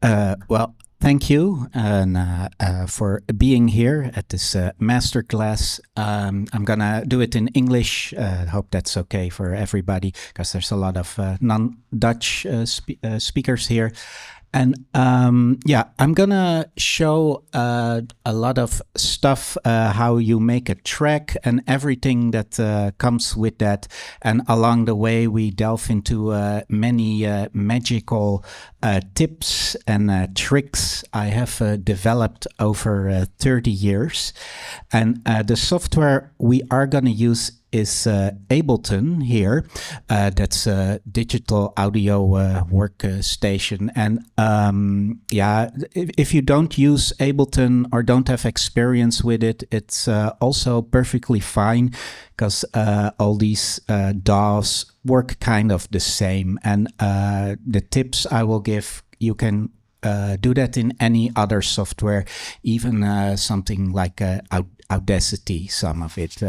Well, thank you and for being here at this masterclass. I'm gonna do it in English. Hope that's okay for everybody because there's a lot of non-Dutch speakers here. And yeah, I'm gonna show a lot of stuff, how you make a track and everything that comes with that. And along the way, we delve into many magical tips and tricks I have developed over 30 years. And the software we are gonna use is Ableton here. That's a digital audio workstation. And yeah, if you don't use Ableton or don't have experience with it, it's also perfectly fine because all these DAWs work kind of the same. And the tips I will give, you can do that in any other software, even something like Audacity, some of it.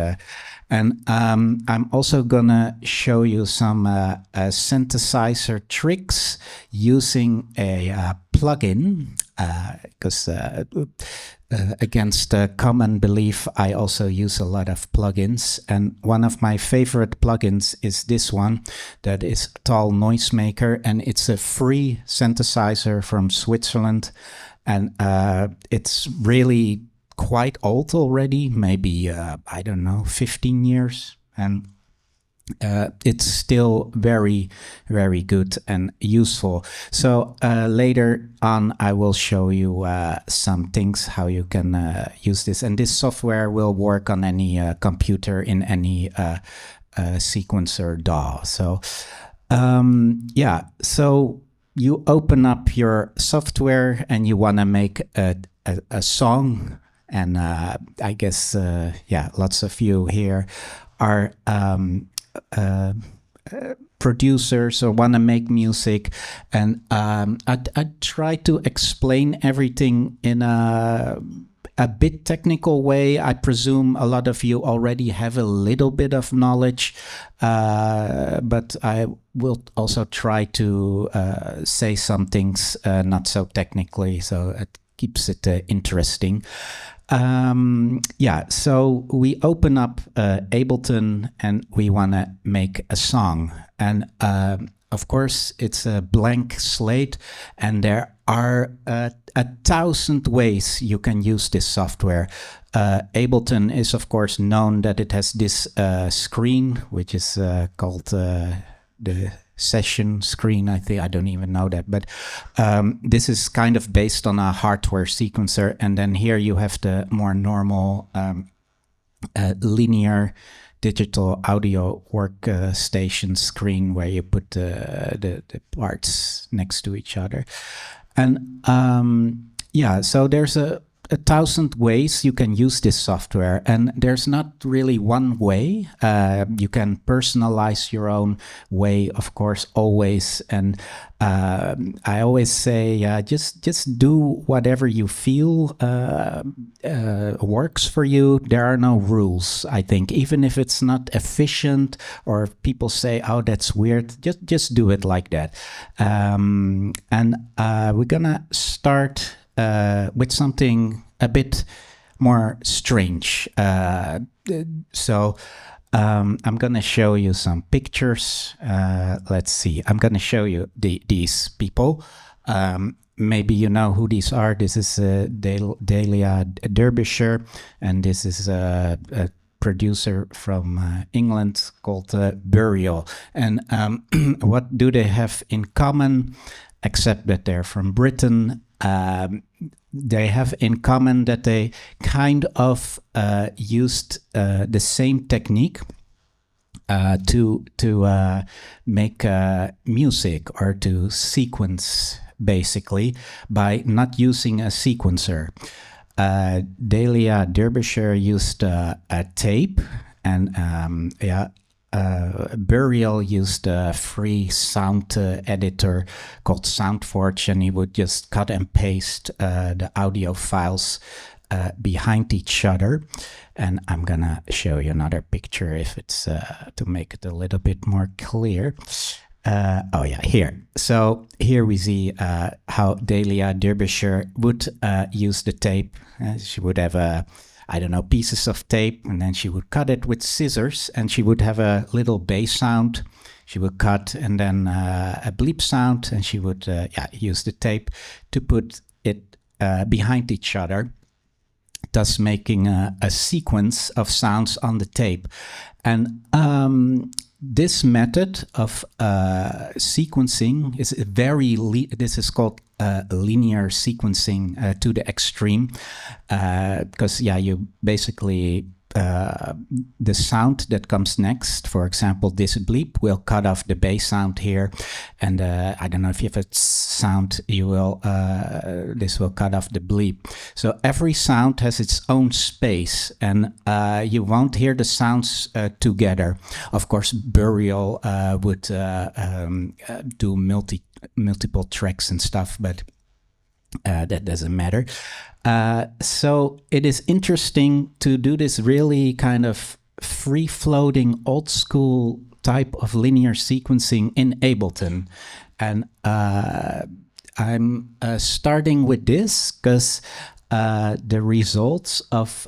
And I'm also gonna show you some synthesizer tricks using a plugin, because against common belief, I also use a lot of plugins. And one of my favorite plugins is this one that is Tall Noisemaker, and it's a free synthesizer from Switzerland. And it's really quite old already, maybe, I don't know, 15 years. And it's still very, very good and useful. So later on, I will show you some things, how you can use this. And this software will work on any computer in any sequencer DAW. So yeah, so you open up your software and you want to make a song. And I guess, yeah, lots of you here are producers or want to make music. And I try to explain everything in a bit technical way. I presume a lot of you already have a little bit of knowledge, but I will also try to say some things not so technically, so it keeps it interesting. Yeah, so we open up Ableton and we want to make a song. And of course, it's a blank slate, and there are 1,000 ways you can use this software. Ableton is, of course, known that it has this screen, which is called the session screen. I think I don't even know that, but this is kind of based on a hardware sequencer, and then here you have the more normal linear digital audio workstation screen where you put the parts next to each other. And yeah, so there's a 1,000 ways you can use this software, and there's not really one way. You can personalize your own way, of course, always. And I always say, just do whatever you feel works for you. There are no rules, I think. Even if it's not efficient, or if people say, oh, that's weird, just do it like that. And we're gonna start with something a bit more strange. So I'm going to show you some pictures. Let's see. I'm going to show you these people. Maybe you know who these are. This is Delia Derbyshire, and this is a producer from England called Burial. And what do they have in common, except that they're from Britain? They have in common that they kind of used the same technique to make music, or to sequence, basically, by not using a sequencer. Delia Derbyshire used a tape, and yeah, Burial used a free sound editor called SoundForge, and he would just cut and paste the audio files behind each other. And I'm gonna show you another picture if it's to make it a little bit more clear. Oh yeah, here. So here we see how Delia Derbyshire would use the tape. She would have I don't know, pieces of tape, and then she would cut it with scissors, and she would have a little bass sound. She would cut, and then a bleep sound, and she would use the tape to put it behind each other, thus making a sequence of sounds on the tape. And this method of sequencing is this is called linear sequencing to the extreme, because you basically the sound that comes next, for example, this bleep will cut off the bass sound here, and I don't know if you have a sound, you will this will cut off the bleep. So every sound has its own space, and you won't hear the sounds together. Of course, Burial would do multiple tracks and stuff, but that doesn't matter. So it is interesting to do this really kind of free-floating, old-school type of linear sequencing in Ableton. And I'm starting with this because the results of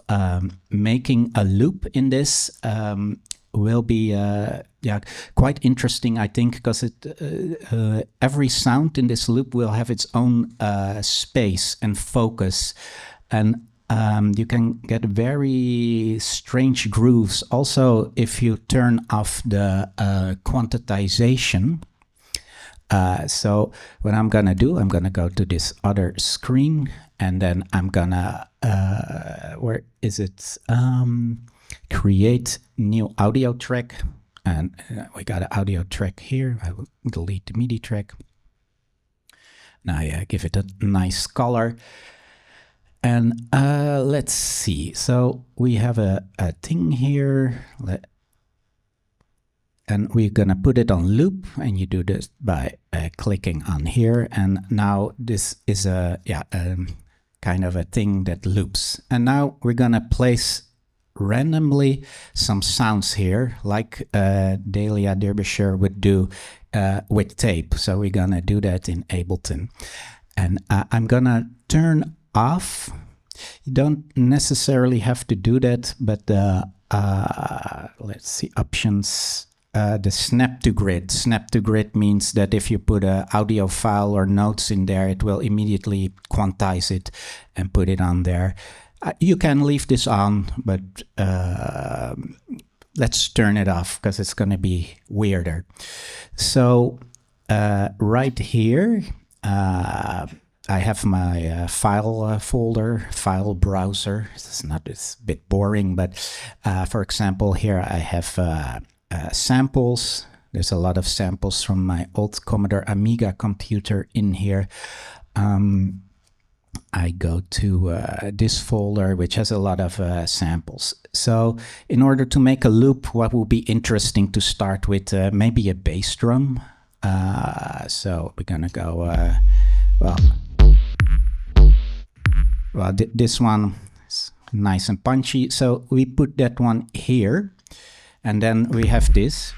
making a loop in this will be quite interesting, I think, because every sound in this loop will have its own space and focus, and you can get very strange grooves. Also, if you turn off the quantization. So what I'm gonna do, I'm gonna go to this other screen, and then I'm gonna where is it? Create new audio track, and we got an audio track here. I will delete the MIDI track. Now give it a nice color, and let's see. So we have a thing here, and we're gonna put it on loop, and you do this by clicking on here, and now this is a kind of a thing that loops. And now we're gonna place randomly some sounds here, like Delia Derbyshire would do with tape. So we're gonna do that in Ableton, and I'm gonna turn off. You don't necessarily have to do that, but let's see, options. The snap to grid. Snap to grid means that if you put an audio file or notes in there, it will immediately quantize it and put it on there. You can leave this on, but let's turn it off because it's going to be weirder. So right here, I have my file folder, file browser. It's a bit boring, but for example, here I have samples. There's a lot of samples from my old Commodore Amiga computer in here. I go to this folder, which has a lot of samples. So in order to make a loop, what would be interesting to start with? Maybe a bass drum. So we're gonna go, this one is nice and punchy. So we put that one here, and then we have this.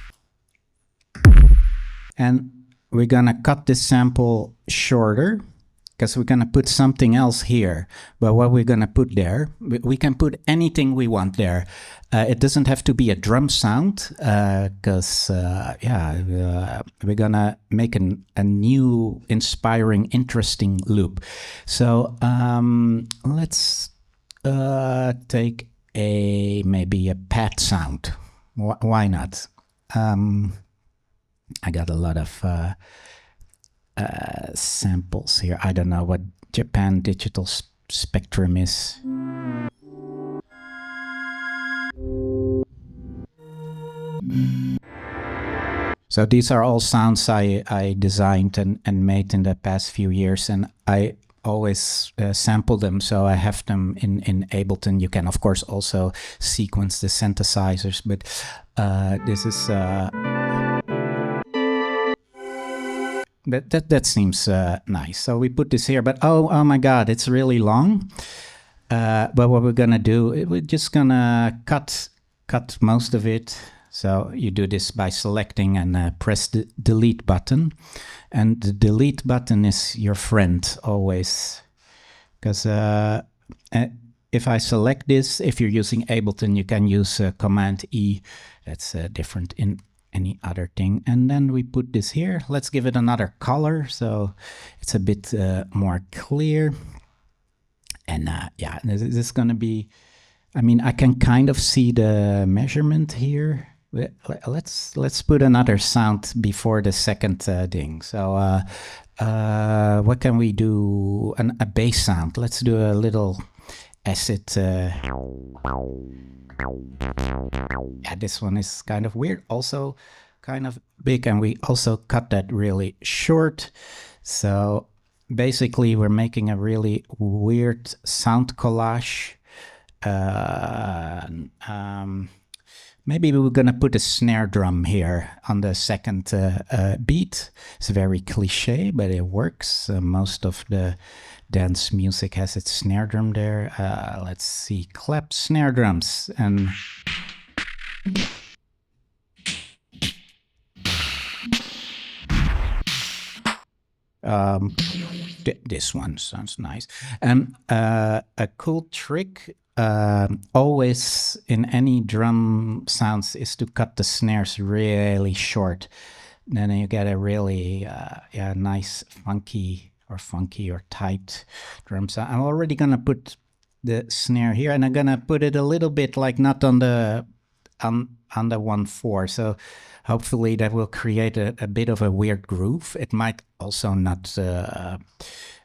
And we're gonna cut this sample shorter, because we're going to put something else here. But what we're going to put there, we can put anything we want there. It doesn't have to be a drum sound, because we're going to make a new, inspiring, interesting loop. So let's take maybe a pad sound. Why not? I got a lot of samples here. I don't know what Japan Digital Spectrum is. So these are all sounds I designed and made in the past few years, and I always sample them, so I have them in Ableton. You can of course also sequence the synthesizers, but this is that seems nice. So we put this here, but oh my god, it's really long. But what we're gonna do, we're just gonna cut most of it. So you do this by selecting and press the delete button. And the delete button is your friend always. Because if I select this, if you're using Ableton, you can use Command E. That's different in any other thing. And then we put this here. Let's give it another color so it's a bit more clear. And yeah, this is going to be, I mean, I can kind of see the measurement here. Let's put another sound before the second thing. So what can we do? A bass sound. Let's do a little acid. Yeah, this one is kind of weird. Also kind of big, and we also cut that really short. So basically we're making a really weird sound collage. Maybe we're gonna put a snare drum here on the second beat. It's very cliche, but it works. Most of the dance music has its snare drum there. Let's see, clap snare drums. And this one sounds nice. And a cool trick always in any drum sounds is to cut the snares really short. Then you get a really yeah, nice funky or tight drum sound. I'm already gonna put the snare here, and I'm gonna put it a little bit like not on the 1/4. So hopefully that will create a bit of a weird groove. It might also not.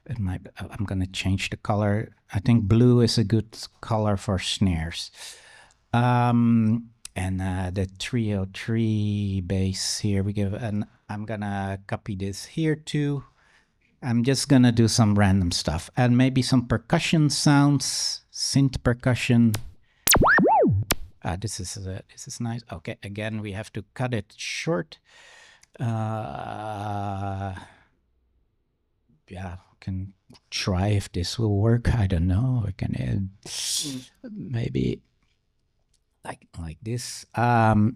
I'm gonna change the color. I think blue is a good color for snares. And the 303 bass here we give, and I'm gonna copy this here too. I'm just gonna do some random stuff and maybe some percussion sounds, synth percussion. This is nice. Okay, again we have to cut it short. Yeah, can try if this will work. I don't know. I can add maybe like this.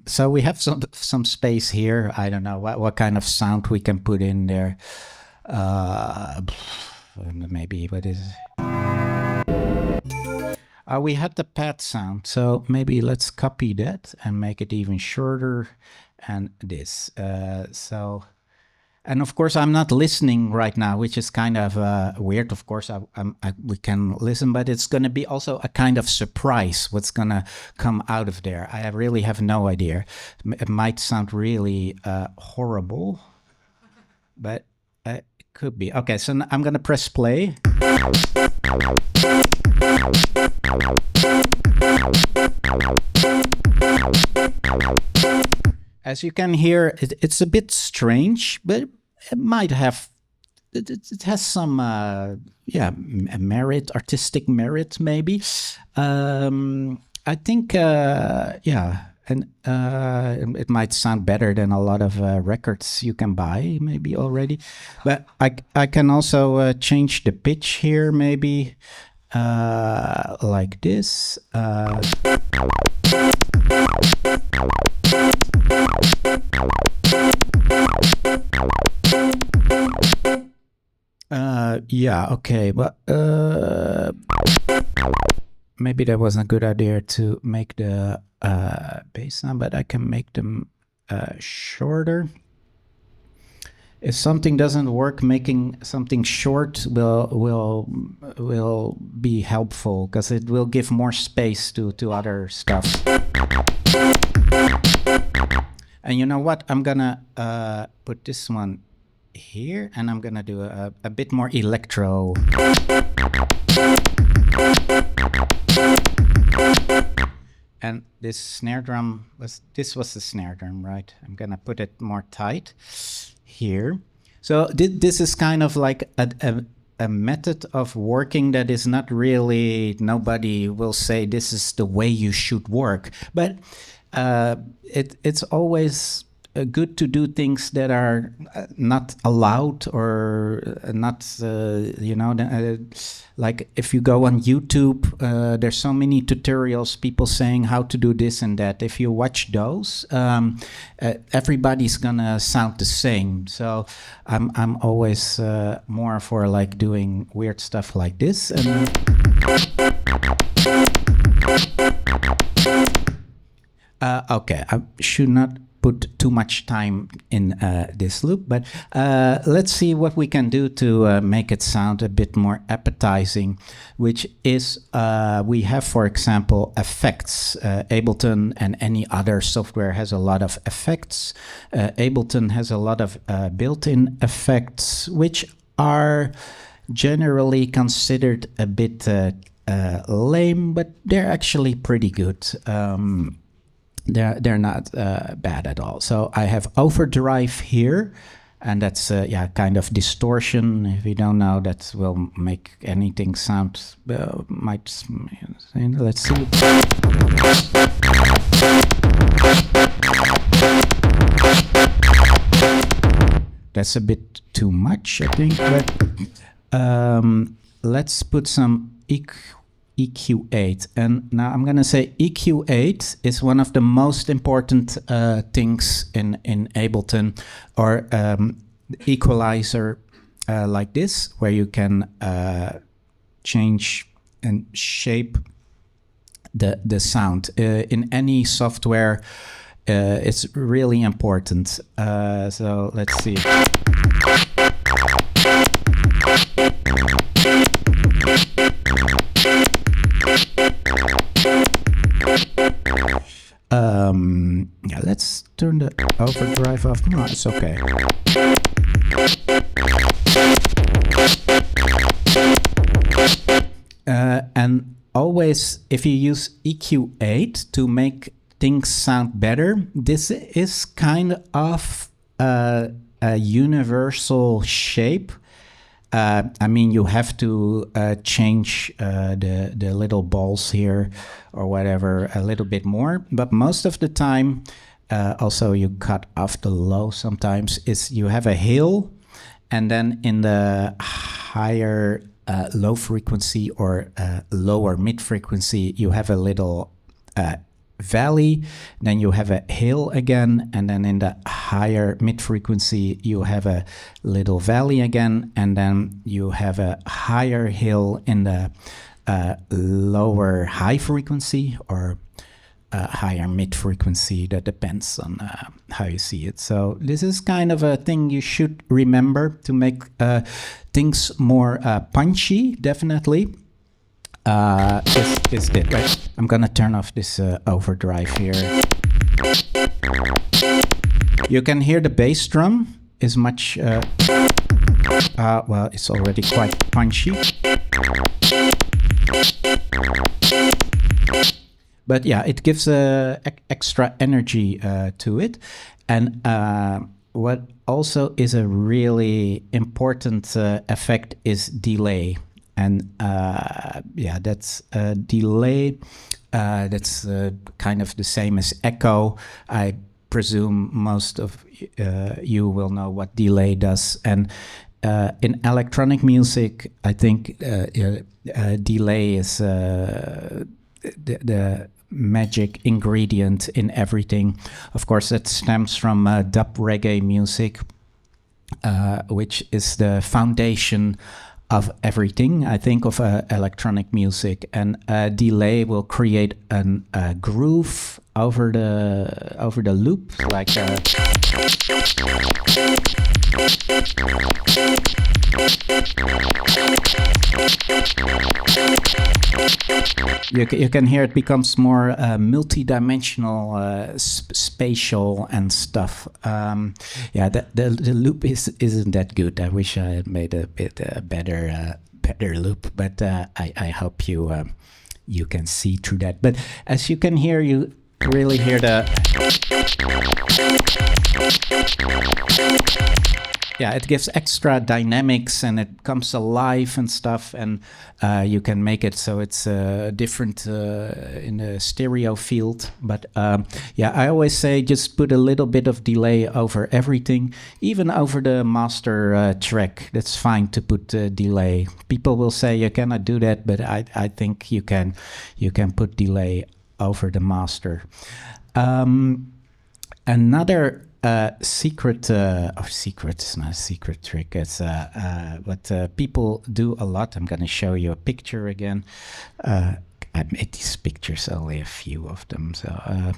So we have some space here. I don't know what kind of sound we can put in there. Maybe what is? We had the pad sound, so maybe let's copy that and make it even shorter. And this. So. And of course, I'm not listening right now, which is kind of weird. Of course, we can listen, but it's going to be also a kind of surprise what's going to come out of there. I really have no idea. It might sound really horrible, but it could be. Okay, so I'm going to press play. As you can hear, it's a bit strange, but it might have, it has some, yeah, merit, artistic merit, maybe. I think, yeah, and it might sound better than a lot of records you can buy, maybe already. But I can also change the pitch here, maybe like this. Yeah, okay, but maybe that wasn't a good idea to make the bass sound, but I can make them shorter. If something doesn't work, making something short will be helpful because it will give more space to other stuff. And you know what? I'm gonna put this one here, and I'm gonna do a bit more electro. And this snare drum was the snare drum, right? I'm gonna put it more tight here. So this is kind of like a method of working that is not really, nobody will say this is the way you should work, but it's always good to do things that are not allowed or not, like if you go on YouTube, there's so many tutorials, people saying how to do this and that. If you watch those, everybody's gonna sound the same. So I'm always more for like doing weird stuff like this. And okay, I should not put too much time in this loop, but let's see what we can do to make it sound a bit more appetizing, which is we have, for example, effects. Ableton and any other software has a lot of effects. Ableton has a lot of built-in effects, which are generally considered a bit lame, but they're actually pretty good. They're not bad at all. So I have overdrive here, and that's kind of distortion. If you don't know, that will make anything sound. Let's see. That's a bit too much, I think. But let's put some EQ8. And now I'm going to say EQ8 is one of the most important things in Ableton, or equalizer like this, where you can change and shape the sound. In any software, it's really important. So let's see. Yeah, let's turn the overdrive off. No, it's okay. And always, if you use EQ8 to make things sound better, this is kind of a universal shape. I mean, you have to change the little balls here or whatever a little bit more, but most of the time, also you cut off the low sometimes, is you have a hill, and then in the higher low frequency or lower mid frequency, you have a little valley, then you have a hill again, and then in the higher mid frequency you have a little valley again, and then you have a higher hill in the lower high frequency or higher mid frequency. That depends on how you see it. So this is kind of a thing you should remember to make things more punchy, definitely. Is it right? I'm gonna turn off this overdrive here. You can hear the bass drum is much well, it's already quite punchy, but yeah, it gives extra energy to it. And what also is a really important effect is delay. And yeah, that's delay. That's kind of the same as echo. I presume most of you will know what delay does. And in electronic music, I think delay is the magic ingredient in everything. Of course, that stems from dub reggae music, which is the foundation of everything, I think, of electronic music. And delay will create a groove over the loop, like you can hear it becomes more multi-dimensional, spatial and stuff. Yeah, the loop isn't that good. I wish I had made a bit better loop, but I hope you can see through that. But as you can hear, you really hear the yeah, it gives extra dynamics and it comes alive and stuff, and you can make it so it's different in the stereo field. But yeah, I always say just put a little bit of delay over everything, even over the master track. That's fine to put delay. People will say you cannot do that, but I think you can put delay over the master. Another secret, or secret, it's not a secret trick, it's what people do a lot. I'm going to show you a picture again. I made these pictures, only a few of them. So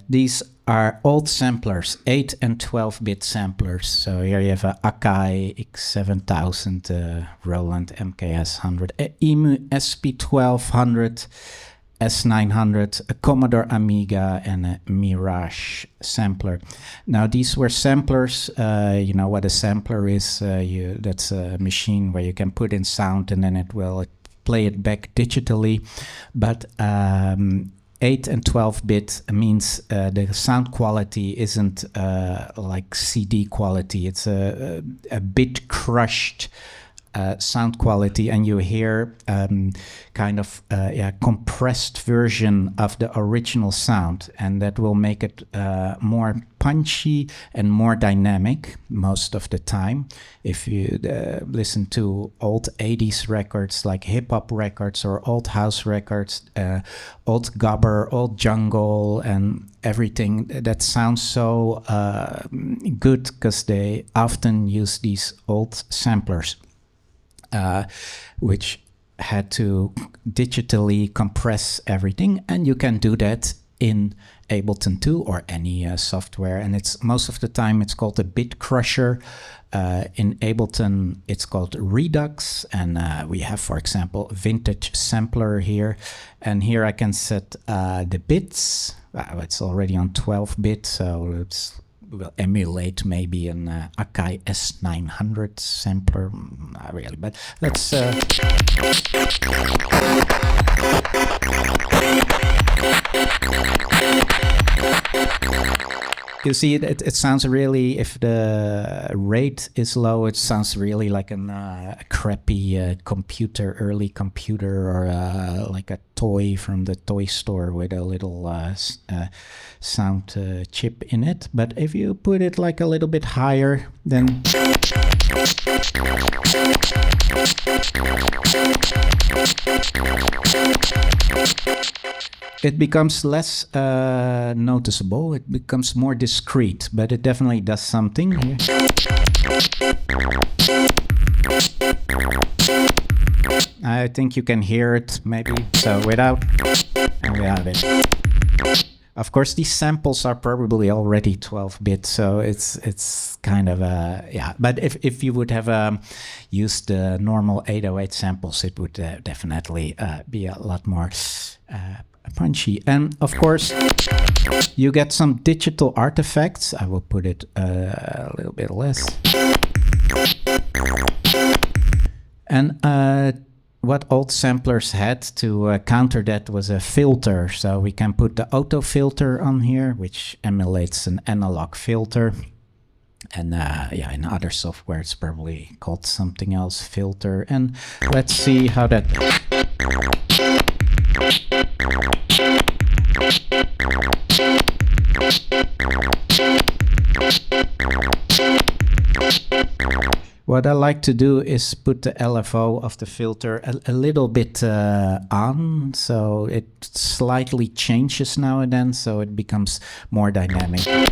these are old samplers, 8 and 12-bit samplers. So here you have a Akai X7000, Roland MKS 100, EMU SP1200, S900, a Commodore Amiga, and a Mirage sampler. Now these were samplers. You know what a sampler is? That's a machine where you can put in sound and then it will play it back digitally. But 8 and 12-bit means the sound quality isn't like CD quality. It's a bit crushed sound quality, and you hear kind of compressed version of the original sound, and that will make it more punchy and more dynamic most of the time. If you listen to old 80s records like hip-hop records or old house records, old gabber, old jungle, and everything, that sounds so good because they often use these old samplers. Which had to digitally compress everything, and you can do that in Ableton 2 or any software, and it's most of the time it's called a bit crusher. In Ableton it's called Redux, and we have, for example, Vintage Sampler here, and here I can set the bits. It's already on 12-bit, so we'll emulate maybe an Akai S900 sampler. Not really, but let's you see it sounds really, if the rate is low, it sounds really like a crappy early computer, or like a toy from the toy store with a little sound chip in it. But if you put it like a little bit higher, then it becomes less noticeable. It becomes more discreet, but it definitely does something here. I think you can hear it maybe, so without it. Of course, these samples are probably already 12-bit, so it's kind of yeah. But if you would have used the normal 808 samples, it would definitely be a lot more punchy. And of course, you get some digital artifacts. I will put it a little bit less. And what old samplers had to counter that was a filter. So we can put the auto filter on here, which emulates an analog filter. And yeah, in other software it's probably called something else, filter. And let's see how that... What I like to do is put the LFO of the filter a little bit on, so it slightly changes now and then, so it becomes more dynamic. I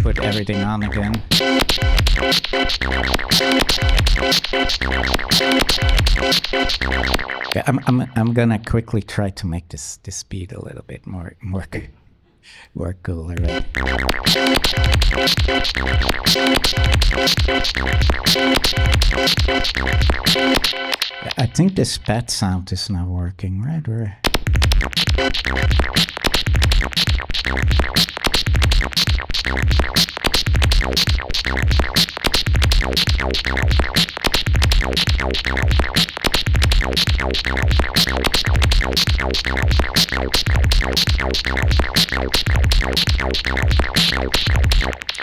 put everything on again. Okay, I'm gonna quickly try to make this beat a little bit more cooler. Right? I think this pad sound is now working, right?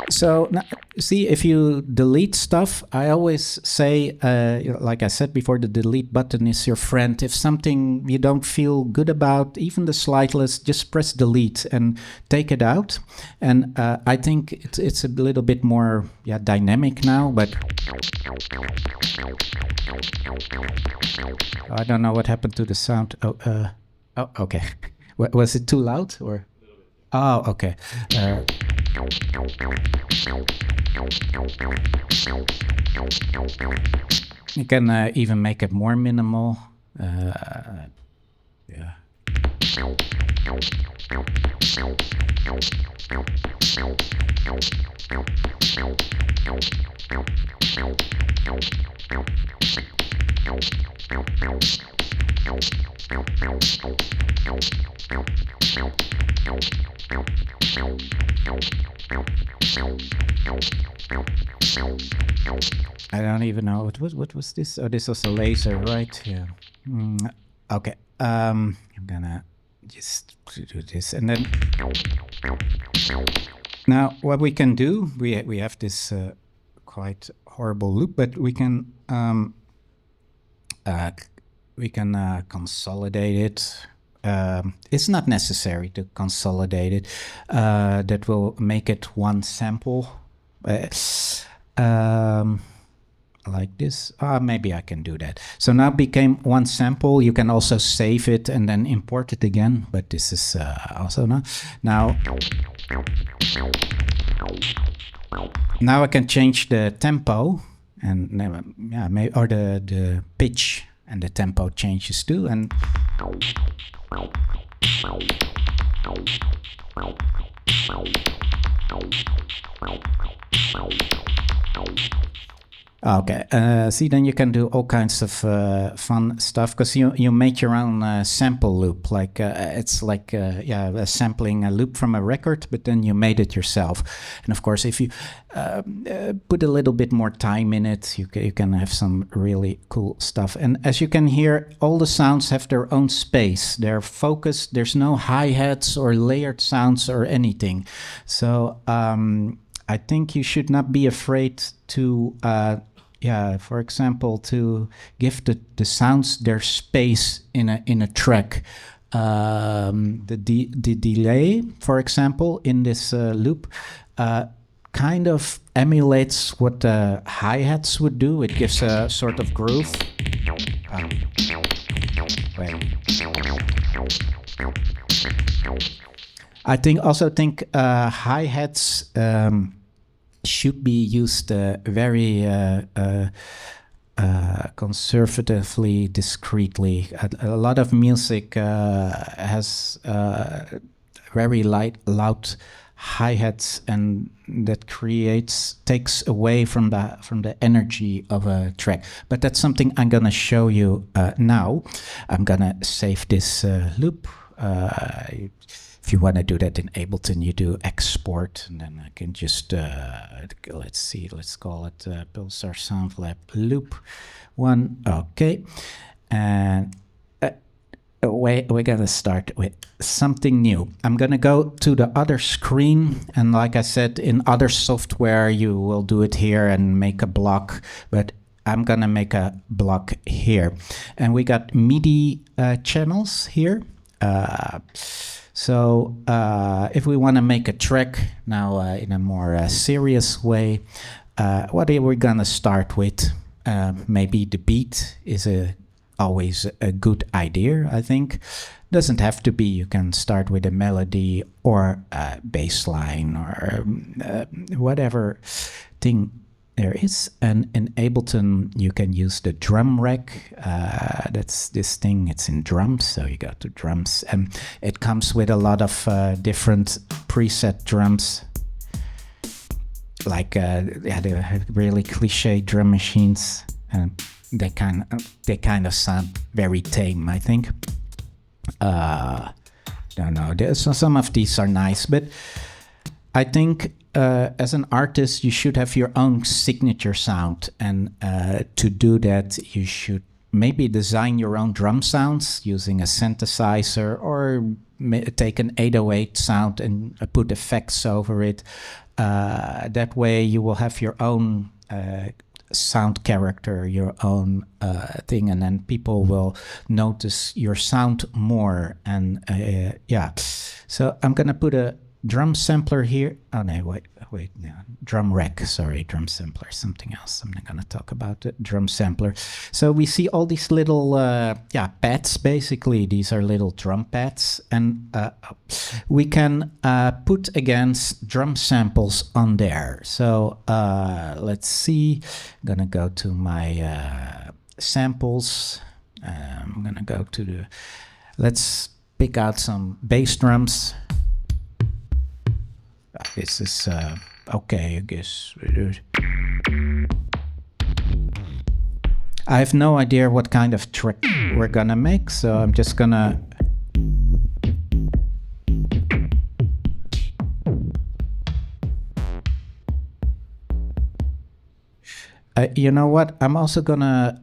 So see, if you delete stuff, I always say, like I said before, the delete button is your friend. If something you don't feel good about, even the slightest, just press delete and take it out. And I think it's a little bit more dynamic now, but I don't know what happened to the sound. Oh, okay. Was it too loud or? Oh, okay. You can even make it more minimal. Yeah. I don't even know what was this. Oh, this was a laser, right? Yeah. Okay. I'm gonna just do this, and then now what we can do, we have this quite horrible loop, but we can consolidate it. It's not necessary to consolidate it. That will make it one sample. Like this. Maybe I can do that. So now it became one sample. You can also save it and then import it again, but this is also now I can change the tempo and or the pitch, and the tempo changes too. And okay, see, then you can do all kinds of fun stuff, because you make your own sample loop. Like it's like sampling a loop from a record, but then you made it yourself. And of course, if you put a little bit more time in it, you can have some really cool stuff. And as you can hear, all the sounds have their own space. They're focused. There's no hi-hats or layered sounds or anything. So I think you should not be afraid to, for example, to give the sounds their space in a track. The delay, for example, in this loop, kind of emulates what the hi-hats would do. It gives a sort of groove. I think hi-hats should be used very conservatively, discreetly. A lot of music has very loud hi-hats, and that takes away from the energy of a track. But that's something I'm gonna show you now. I'm gonna save this loop. If you want to do that in Ableton, you do export, and then I can just, let's call it Pulsar Sound Lab loop 1. Okay. And we're going to start with something new. I'm going to go to the other screen. And like I said, in other software, you will do it here and make a block. But I'm going to make a block here. And we got MIDI channels here. So if we want to make a track now in a more serious way, what are we going to start with? Maybe the beat is always a good idea, I think. Doesn't have to be. You can start with a melody or a bassline or whatever thing there is. And in Ableton, you can use the drum rack. That's this thing. It's in drums, so you go to drums. And it comes with a lot of different preset drums. Like the really cliche drum machines. And they kind of sound very tame, I think. Don't know. Some of these are nice, but I think as an artist, you should have your own signature sound, and to do that, you should maybe design your own drum sounds using a synthesizer, or take an 808 sound and put effects over it. That way you will have your own sound character, your own thing, and then people will notice your sound more. And yeah, so I'm gonna put a drum sampler here. Oh no, wait, no, drum rack, sorry, drum sampler, something else. I'm not gonna talk about the drum sampler. So we see all these little pads, basically. These are little drum pads, and we can put against drum samples on there. So let's see, I'm gonna go to my samples. I'm gonna go to let's pick out some bass drums. This is okay, I guess. I have no idea what kind of track we're gonna make, so I'm just gonna you know what? I'm also gonna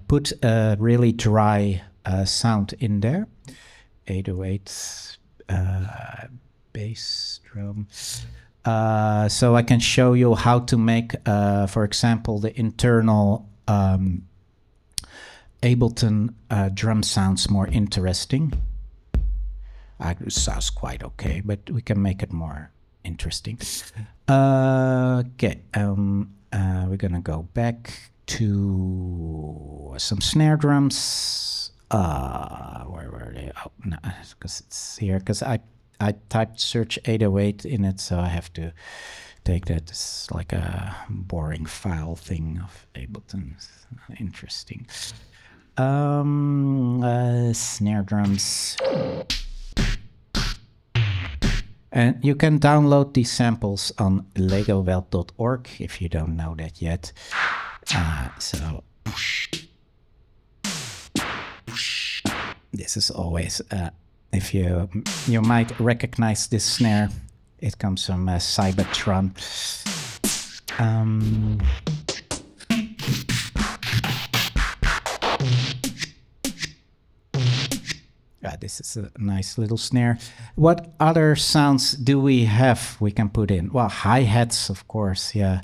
put a really dry sound in there. 808 bass drum. So I can show you how to make, for example, the internal Ableton drum sounds more interesting. It sounds quite okay, but we can make it more interesting. Okay, we're gonna go back to some snare drums. Where were they? Oh, no, because it's here. Because I typed search 808 in it, so I have to take that. It's like a boring file thing of Ableton. It's interesting. Snare drums. And you can download these samples on legowelt.org if you don't know that yet. So this is always, if you might recognize this snare, it comes from Cybertron. This is a nice little snare. What other sounds do we have we can put in? Well, hi-hats, of course, yeah.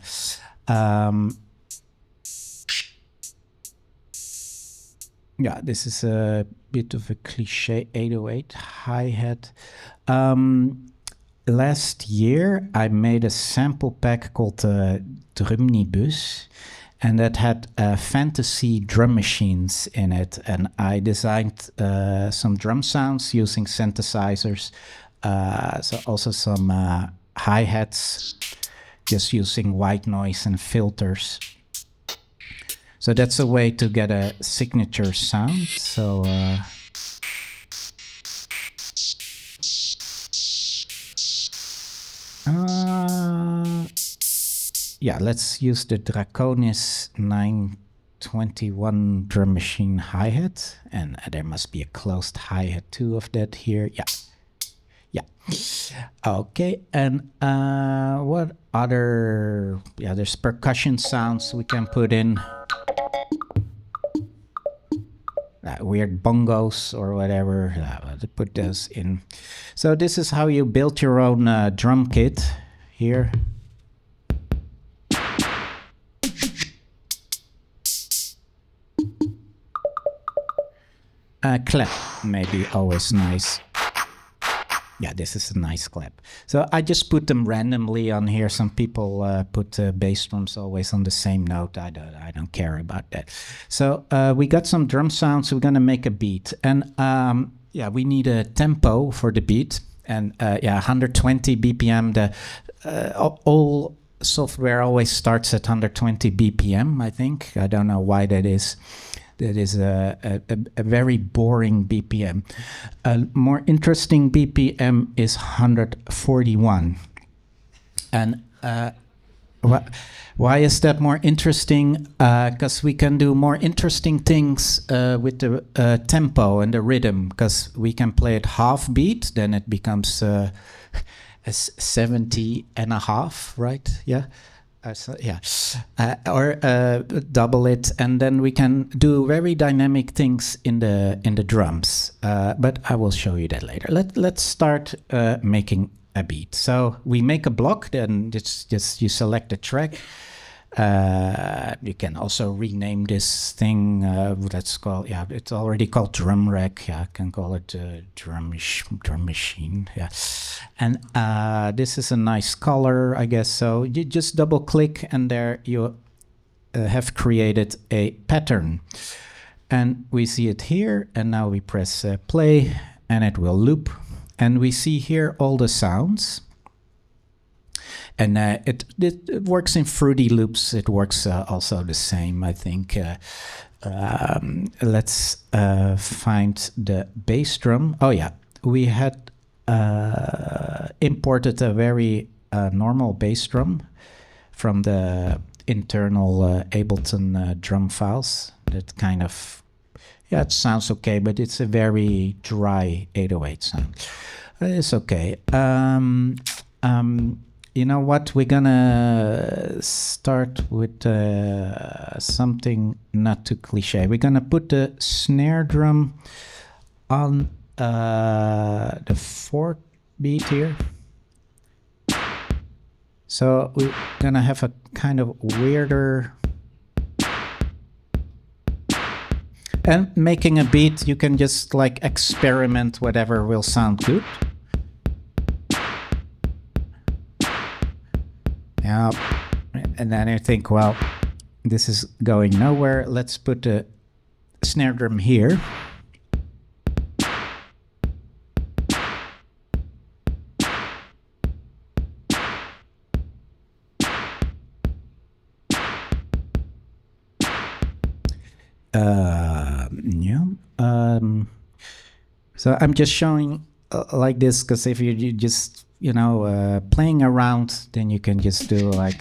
Yeah, this is a bit of a cliche 808 hi-hat. Last year, I made a sample pack called Drumnibus, and that had fantasy drum machines in it. And I designed some drum sounds using synthesizers. So also some hi-hats, just using white noise and filters. So that's a way to get a signature sound. So yeah, let's use the Draconis 921 drum machine hi-hat, and there must be a closed hi-hat too of that here. Yeah. Okay, and what other? Yeah, there's percussion sounds we can put in. Weird bongos or whatever, to put those in. So this is how you build your own drum kit here. Clap may be always nice. Yeah, this is a nice clap. So I just put them randomly on here. Some people put bass drums always on the same note. I don't care about that. So we got some drum sounds. We're gonna make a beat, and yeah, we need a tempo for the beat, and yeah, 120 BPM. The all software always starts at 120 BPM. I think. I don't know why that is. That is a very boring BPM. A more interesting BPM is 141. And why is that more interesting? Because we can do more interesting things with the tempo and the rhythm, because we can play it half beat, then it becomes a 70 and a half, right? Yeah. Yeah, or double it, and then we can do very dynamic things in the drums. But I will show you that later. Let's start making a beat. So we make a block, then it's just you select the track. You can also rename this thing. That's called, yeah, it's already called drum rack. Yeah, I can call it drum machine. Yeah, and this is a nice color, I guess. So you just double click, and there you have created a pattern. And we see it here, and now we press play, and it will loop. And we see here all the sounds. And it works in Fruity Loops. It works also the same, I think. Let's find the bass drum. Oh yeah, we had imported a very normal bass drum from the internal Ableton drum files. That kind of, yeah, it sounds okay, but it's a very dry 808 sound. It's okay. You know what? We're gonna start with something not too cliche. We're gonna put the snare drum on the fourth beat here. So we're gonna have a kind of weirder. And making a beat, you can just like experiment whatever will sound good. Yeah, and then I think, well, this is going nowhere. Let's put the snare drum here. So I'm just showing like this because if you just, you know, playing around, then you can just do like.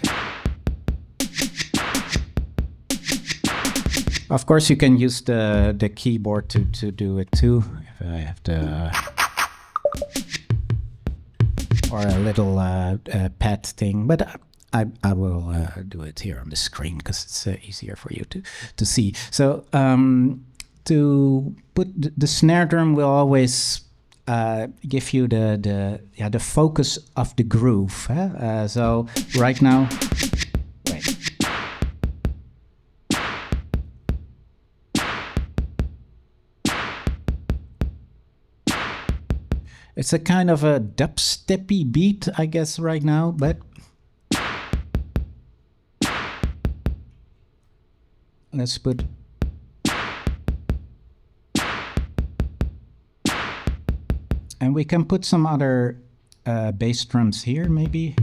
Of course, you can use the keyboard to do it too. If I have to, or a little pad thing, but I will do it here on the screen because it's easier for you to see. So to put the snare drum will always give you the focus of the groove. So right now, wait. It's a kind of a dubsteppy beat, I guess, right now, but let's put. And we can put some other bass drums here, maybe.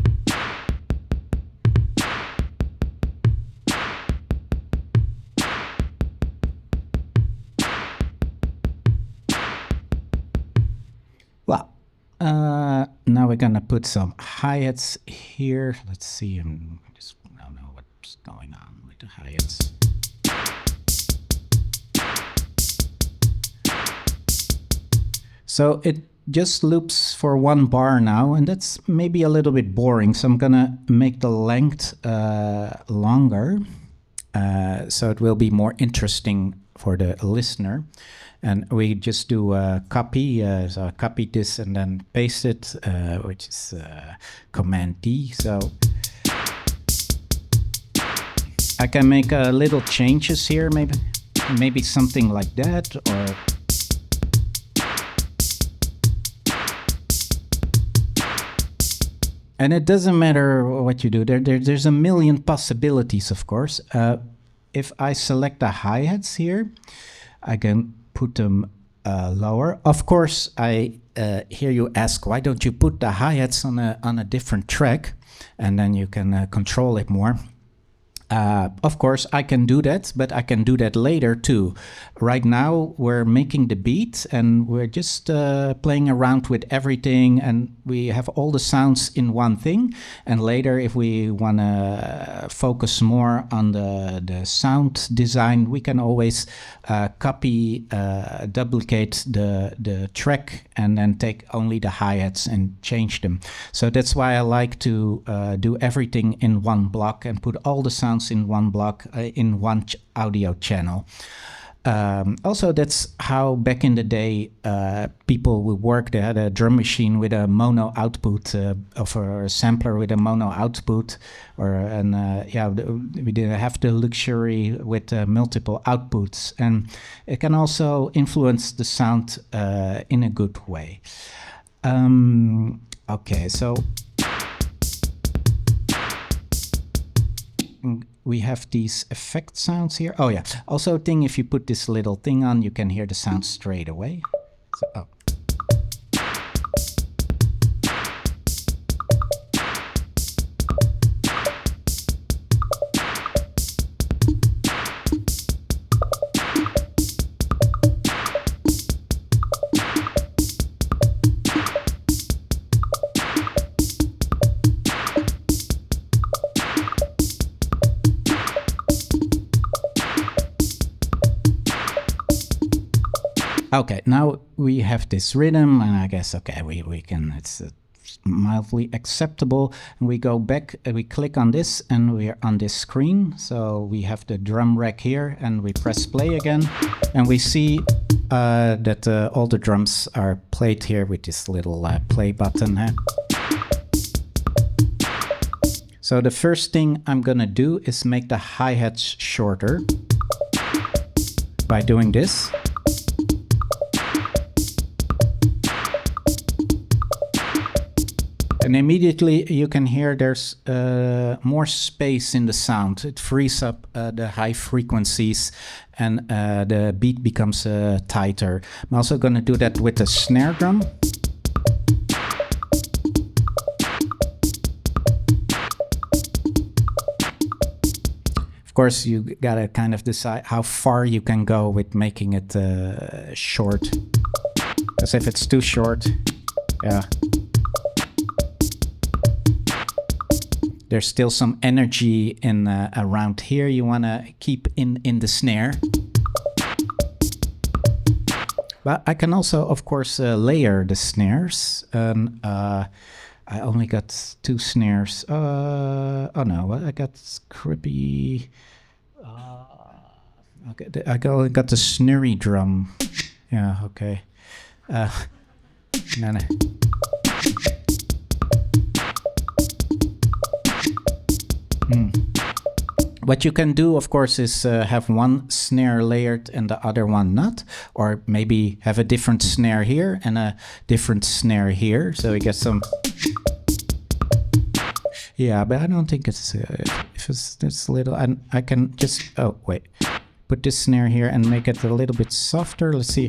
Well, now we're gonna put some hi-hats here. Let's see, I don't know what's going on with the hi-hats. So it just loops for one bar now, and that's maybe a little bit boring. So I'm gonna make the length longer, so it will be more interesting for the listener. And we just do a copy, so I copy this and then paste it, which is Command D. So I can make little changes here, maybe something like that, or. And it doesn't matter what you do. There's a million possibilities, of course. If I select the hi-hats here, I can put them lower. Of course, I hear you ask, why don't you put the hi-hats on a different track? And then you can control it more. Of course, I can do that, but I can do that later too. Right now, we're making the beat and we're just playing around with everything, and we have all the sounds in one thing. And later, if we want to focus more on the sound design, we can always copy, duplicate the track, and then take only the hi-hats and change them. So that's why I like to do everything in one block and put all the sounds in one block in one audio channel. Also, that's how back in the day people would work. They had a drum machine with a mono output, or a sampler with a mono output, we didn't have the luxury with multiple outputs, and it can also influence the sound in a good way. Okay, so we have these effect sounds here. Oh yeah, also thing, if you put this little thing on, you can hear the sound straight away. So, oh. Okay, now we have this rhythm, and I guess, okay, we can, it's mildly acceptable. And we go back, we click on this, and we're on this screen. So we have the drum rack here, and we press play again, and we see that all the drums are played here with this little play button. So the first thing I'm gonna do is make the hi-hats shorter by doing this. And immediately you can hear there's more space in the sound. It frees up the high frequencies, and the beat becomes tighter. I'm also going to do that with the snare drum. Of course, you gotta kind of decide how far you can go with making it short. Because if it's too short, yeah. There's still some energy in around here you want to keep in the snare. But I can also, of course, layer the snares. I only got 2 snares. Oh no, I got creepy. Okay, I only got the snurry drum. Yeah, okay. No. What you can do, of course, is have one snare layered and the other one not, or maybe have a different snare here and a different snare here, so you get some. Yeah, but I don't think it's if it's this little. I can just put this snare here and make it a little bit softer. Let's see.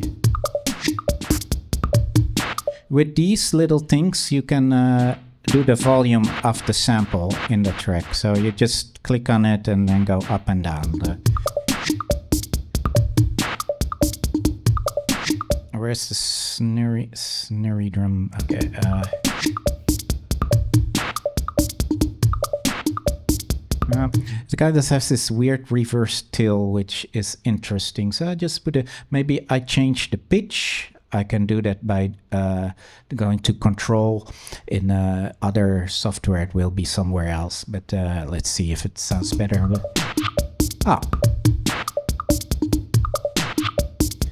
With these little things, you can do the volume of the sample in the track. So you just click on it and then go up and down. Where's the snurry drum? Okay. The guy just has this weird reverse till, which is interesting. So I just put maybe I change the pitch. I can do that by going to control. In other software, it will be somewhere else. But let's see if it sounds better.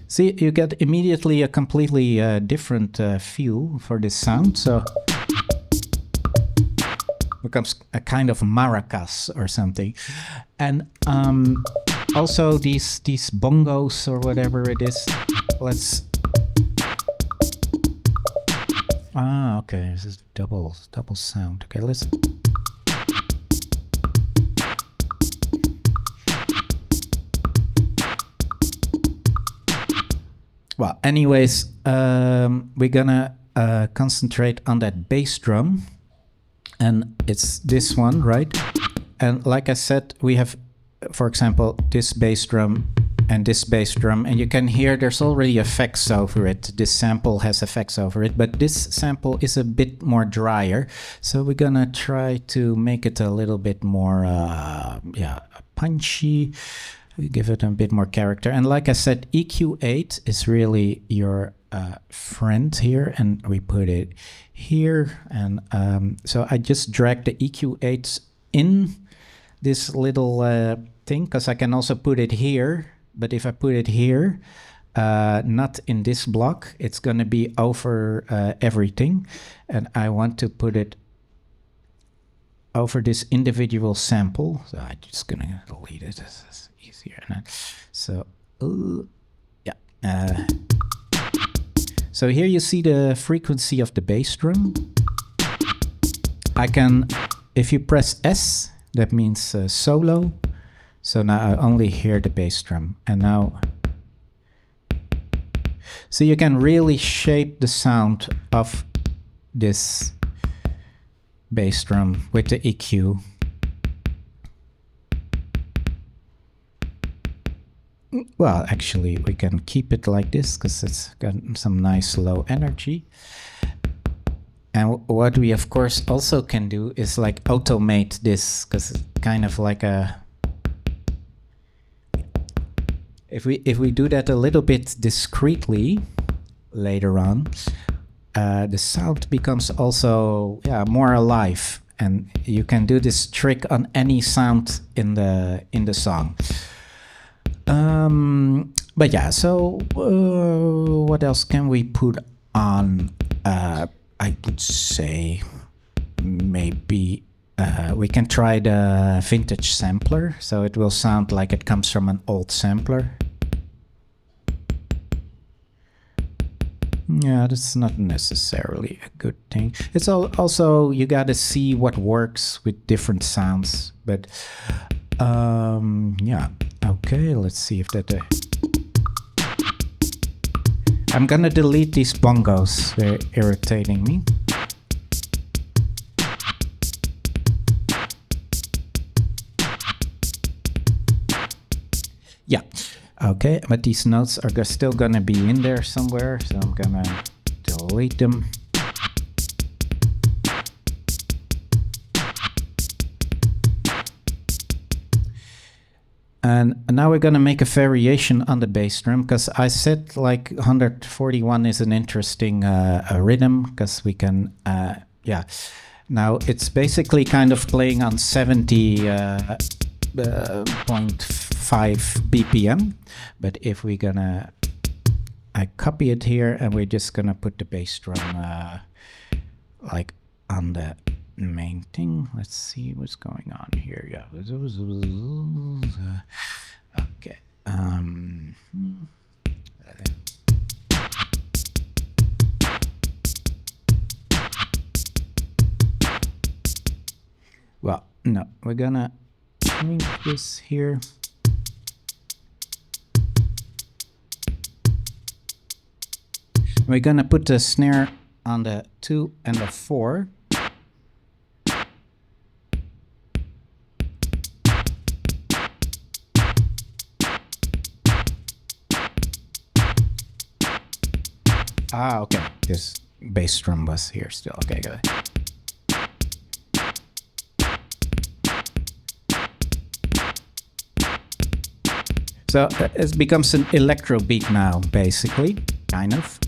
See, you get immediately a completely different feel for this sound. So becomes a kind of maracas or something. And also these bongos or whatever it is. Let's. Okay, this is double sound. Okay, listen. Well, anyways, we're gonna concentrate on that bass drum, and it's this one, right? And like I said, we have, for example, this bass drum and this bass drum, and you can hear there's already effects over it. This sample has effects over it, but this sample is a bit more drier. So we're gonna try to make it a little bit more, punchy. We give it a bit more character. And like I said, EQ8 is really your friend here, and we put it here. And so I just drag the EQ8s in this little thing, because I can also put it here. But if I put it here, not in this block, it's going to be over everything. And I want to put it over this individual sample. So I'm just going to delete it. This is easier. So, yeah. So here you see the frequency of the bass drum. I can, if you press S, that means solo. So now I only hear the bass drum. And now, so you can really shape the sound of this bass drum with the EQ. Well, actually, we can keep it like this because it's got some nice low energy. And what we, of course, also can do is like automate this, because it's kind of like a... If we do that a little bit discreetly later on, the sound becomes also more alive, and you can do this trick on any sound in the song. But yeah, so what else can we put on? I would say maybe we can try the vintage sampler, so it will sound like it comes from an old sampler. Yeah, that's not necessarily a good thing. It's also, you gotta see what works with different sounds. But yeah, okay, let's see if that... I'm gonna delete these bongos, they're irritating me. Yeah, okay, but these notes are still gonna be in there somewhere, so I'm gonna delete them. And now we're gonna make a variation on the bass drum, because I said like 141 is an interesting rhythm, because we can, yeah. Now it's basically kind of playing on 70.5 BPM, but if we're gonna, I copy it here, and we're just gonna put the bass drum like on the main thing. Let's see what's going on here. Yeah. Okay. Well, no, we're gonna shrink this here. We're gonna put the snare on the 2 and the 4. Ah, okay. This bass drum was here still. Okay, good. So it becomes an electro beat now, basically, kind of.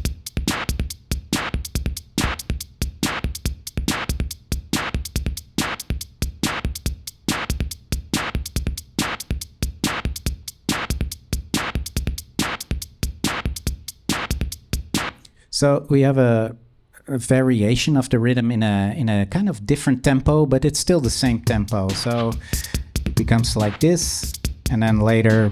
So we have a variation of the rhythm in a kind of different tempo, but it's still the same tempo. So it becomes like this, and then later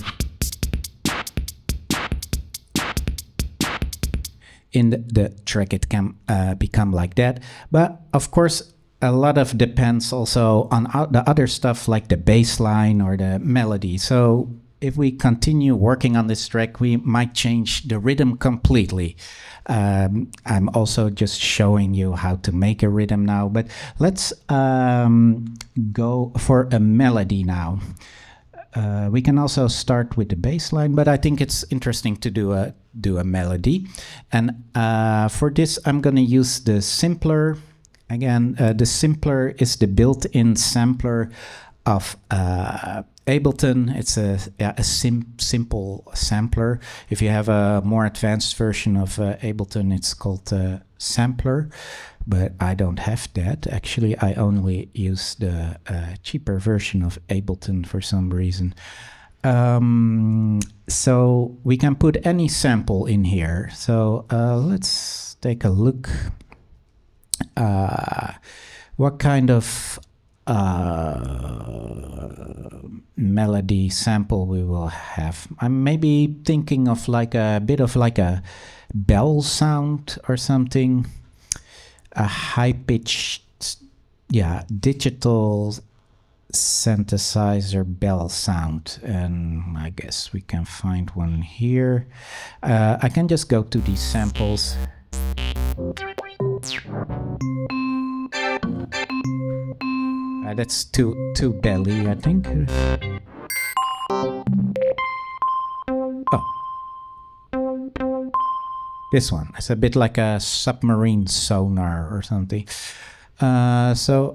in the track it can become like that. But of course, a lot of depends also on the other stuff like the bass line or the melody. So if we continue working on this track, we might change the rhythm completely. I'm also just showing you how to make a rhythm now, but let's go for a melody now. We can also start with the bass line, but I think it's interesting to do a melody. And for this, I'm going to use the simpler. Again, the simpler is the built-in sampler of Ableton. It's a simple sampler. If you have a more advanced version of Ableton, it's called sampler, but I don't have that. Actually, I only use the cheaper version of Ableton for some reason. So we can put any sample in here. So let's take a look. What kind of melody sample we will have? I'm maybe thinking of like a bit of like a bell sound or something, a high-pitched, yeah, digital synthesizer bell sound, and I guess we can find one here. I can just go to these samples. That's too belly, I think. Oh, this one. It's a bit like a submarine sonar or something. So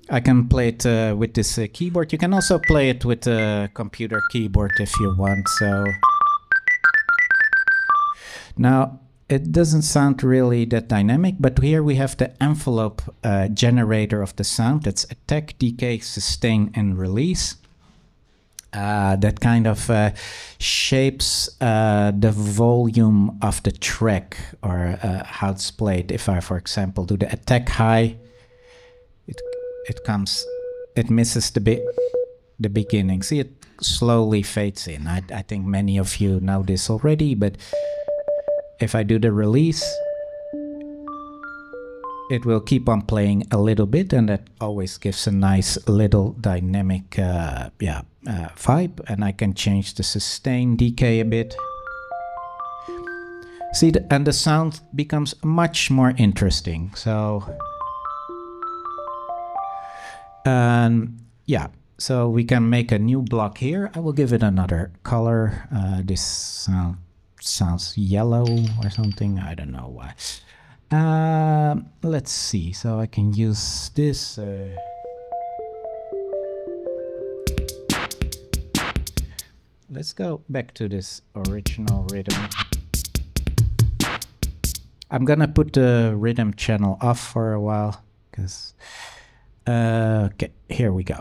I can play it with this keyboard. You can also play it with a computer keyboard if you want. So now it doesn't sound really that dynamic, but here we have the envelope generator of the sound. That's attack, decay, sustain, and release. That kind of shapes the volume of the track, or how it's played. If I, for example, do the attack high, it misses the beginning. See, it slowly fades in. I think many of you know this already, but if I do the release, it will keep on playing a little bit, and that always gives a nice little dynamic vibe. And I can change the sustain, decay a bit. See, and the sound becomes much more interesting. So, yeah, so we can make a new block here. I will give it another color. This sounds yellow or something. I don't know why. Let's see. So I can use this. Let's go back to this original rhythm. I'm gonna put the rhythm channel off for a while because okay, here we go.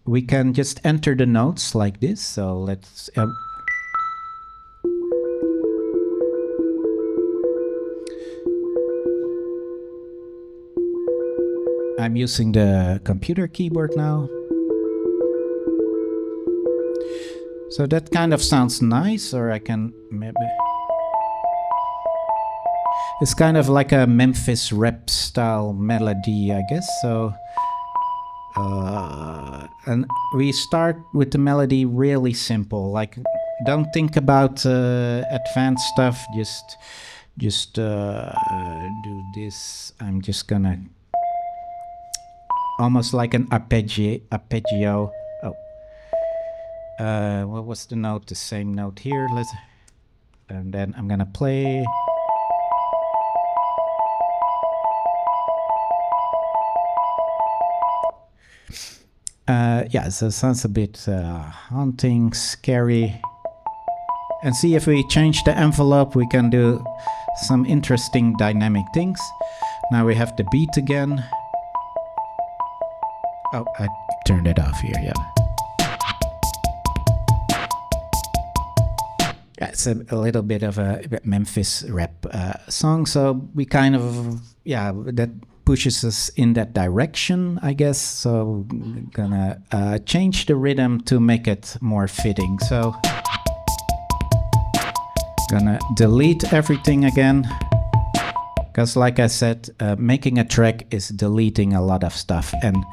We can just enter the notes like this. So let's I'm using the computer keyboard now. So that kind of sounds nice, or I can maybe... It's kind of like a Memphis rap style melody, I guess. So, and we start with the melody really simple. Like, don't think about advanced stuff. Just do this. I'm just gonna almost like an arpeggio. Oh, what was the note? The same note here. And then I'm gonna play. Yeah, so it sounds a bit haunting, scary. And see, if we change the envelope, we can do some interesting dynamic things. Now we have the beat again. Oh, I turned it off here, yeah. Yeah, it's a little bit of a Memphis rap song, so we kind of, yeah, that pushes us in that direction, I guess. So I'm gonna change the rhythm to make it more fitting. So gonna delete everything again, because like I said, making a track is deleting a lot of stuff, and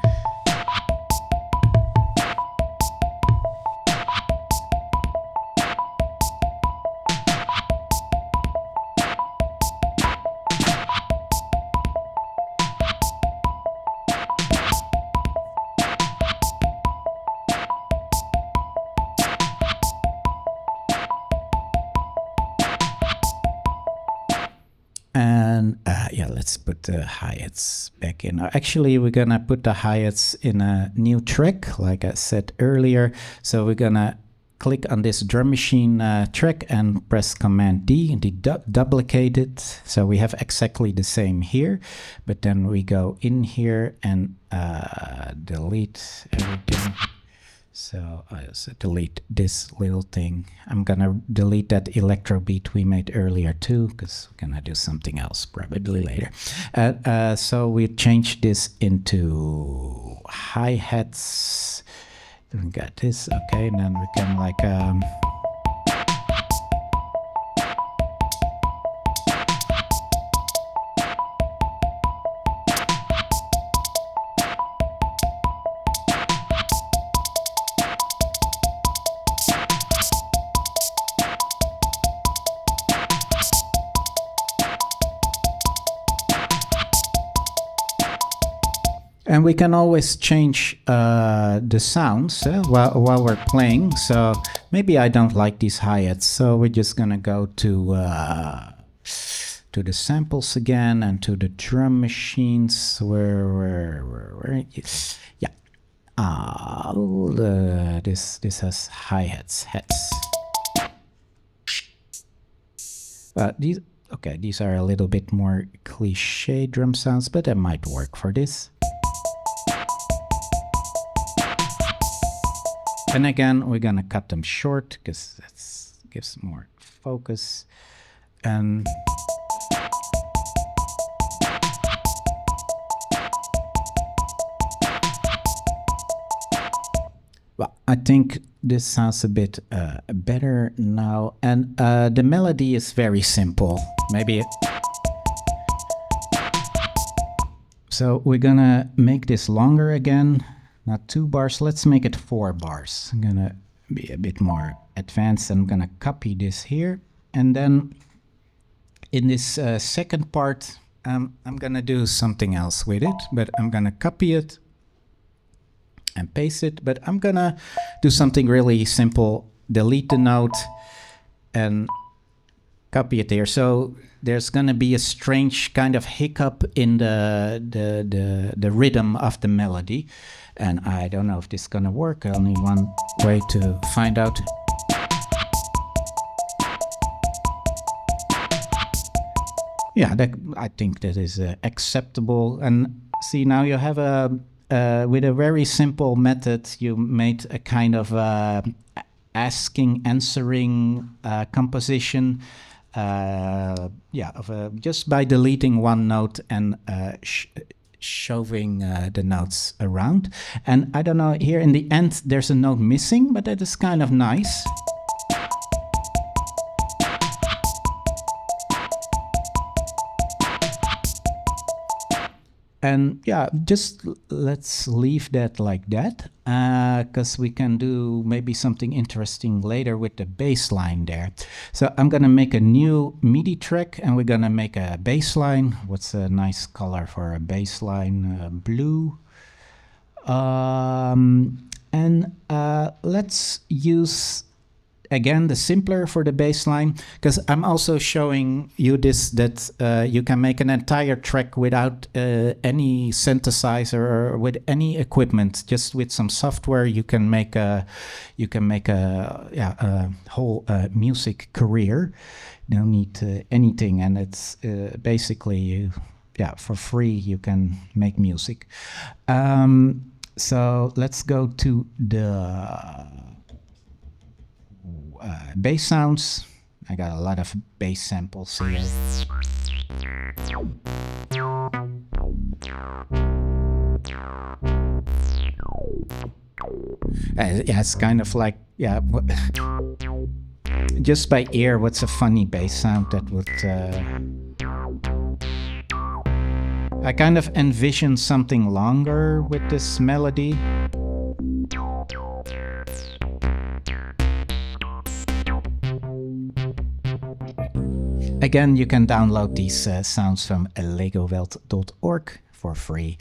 And yeah, let's put the hi-hats back in. Actually, we're gonna put the hi-hats in a new track, like I said earlier. So we're gonna click on this drum machine track and press Command D and duplicate it. So we have exactly the same here, but then we go in here and delete everything. So I delete this little thing. I'm gonna delete that electro beat we made earlier too, because we're gonna do something else probably later. So we change this into hi-hats. We got this, okay, and then we can like and we can always change the sounds while we're playing. So maybe I don't like these hi-hats, so we're just gonna go to the samples again and to the drum machines. Where yeah. This has hi-hats, these are a little bit more cliche drum sounds, but that might work for this. And again, we're gonna cut them short because that gives more focus. And well, I think this sounds a bit better now. And the melody is very simple. Maybe. So we're gonna make this longer again. Not 2 bars, let's make it 4 bars. I'm gonna be a bit more advanced. I'm gonna copy this here. And then in this second part, I'm gonna do something else with it, but I'm gonna copy it and paste it. But I'm gonna do something really simple, delete the note and copy it there. So there's gonna be a strange kind of hiccup in the rhythm of the melody. And I don't know if this is gonna work. Only one way to find out. Yeah, I think that is acceptable. And see, now you have with a very simple method, you made a kind of answering composition. Just by deleting one note and shoving the notes around. And I don't know, here in the end there's a note missing, but that is kind of nice. And yeah, just let's leave that like that, because we can do maybe something interesting later with the bass line there. So I'm gonna make a new MIDI track and we're gonna make a bass line. What's a nice color for a bass line? Blue. And let's use again the simpler for the bass line, because I'm also showing you this, that you can make an entire track without any synthesizer or with any equipment. Just with some software you can make a whole music career. You don't need anything, and it's basically for free you can make music. So let's go to the bass sounds. I got a lot of bass samples here. It's kind of like, just by ear, what's a funny bass sound that would... I kind of envision something longer with this melody. Again, you can download these sounds from legowelt.org for free.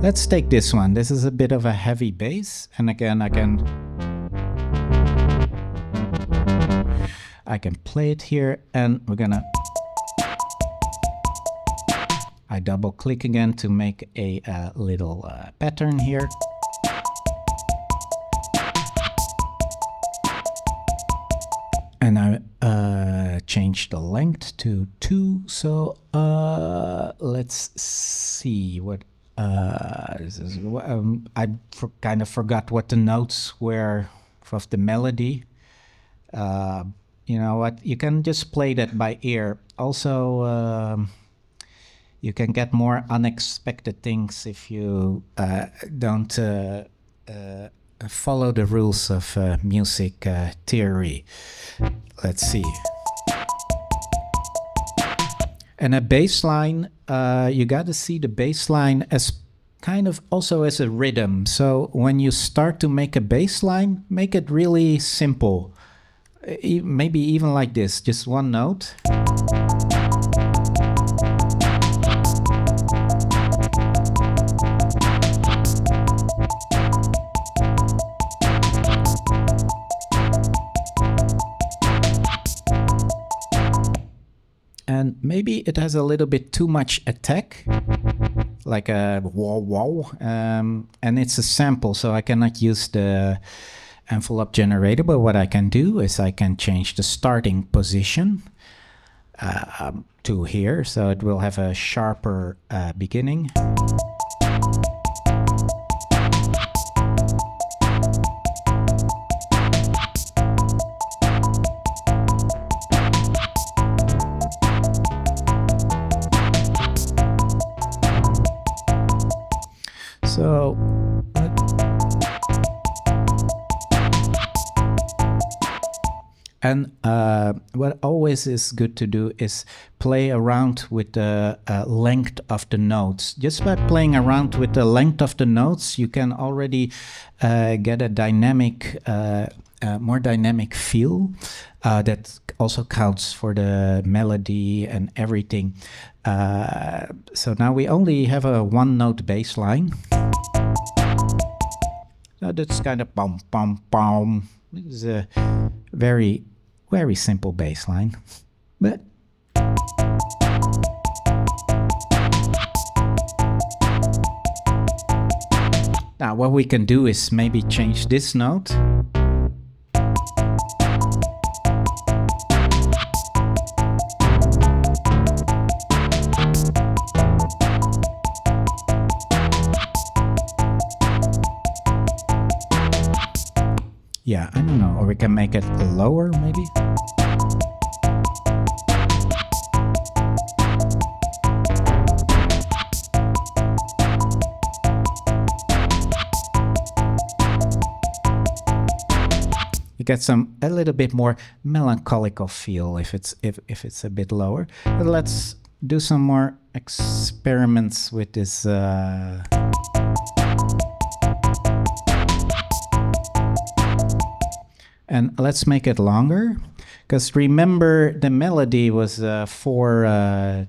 Let's take this one. This is a bit of a heavy bass, and again I can I can play it here, and we're gonna... I double click again to make a little pattern here. And I change the length to 2. So let's see what this is. Kind of forgot what the notes were of the melody. You know what? You can just play that by ear. Also, you can get more unexpected things if you don't follow the rules of music theory. Let's see. And a bass line, you got to see the bass line as kind of also as a rhythm. So when you start to make a bass line, make it really simple. Maybe even like this, just one note. And maybe it has a little bit too much attack, like a wah wah, and it's a sample, so I cannot use the envelope generator, but what I can do is I can change the starting position to here, so it will have a sharper beginning. So and what always is good to do is play around with the length of the notes. Just by playing around with the length of the notes, you can already get a dynamic, more dynamic feel that also counts for the melody and everything. So now we only have a one-note bass line. So that's kind of bum bum bum. This is a very simple bass line, but now what we can do is maybe change this note. Yeah, I don't know, or we can make it lower maybe. You get a little bit more melancholical feel if it's a bit lower. But let's do some more experiments with this. And let's make it longer, because remember the melody was 4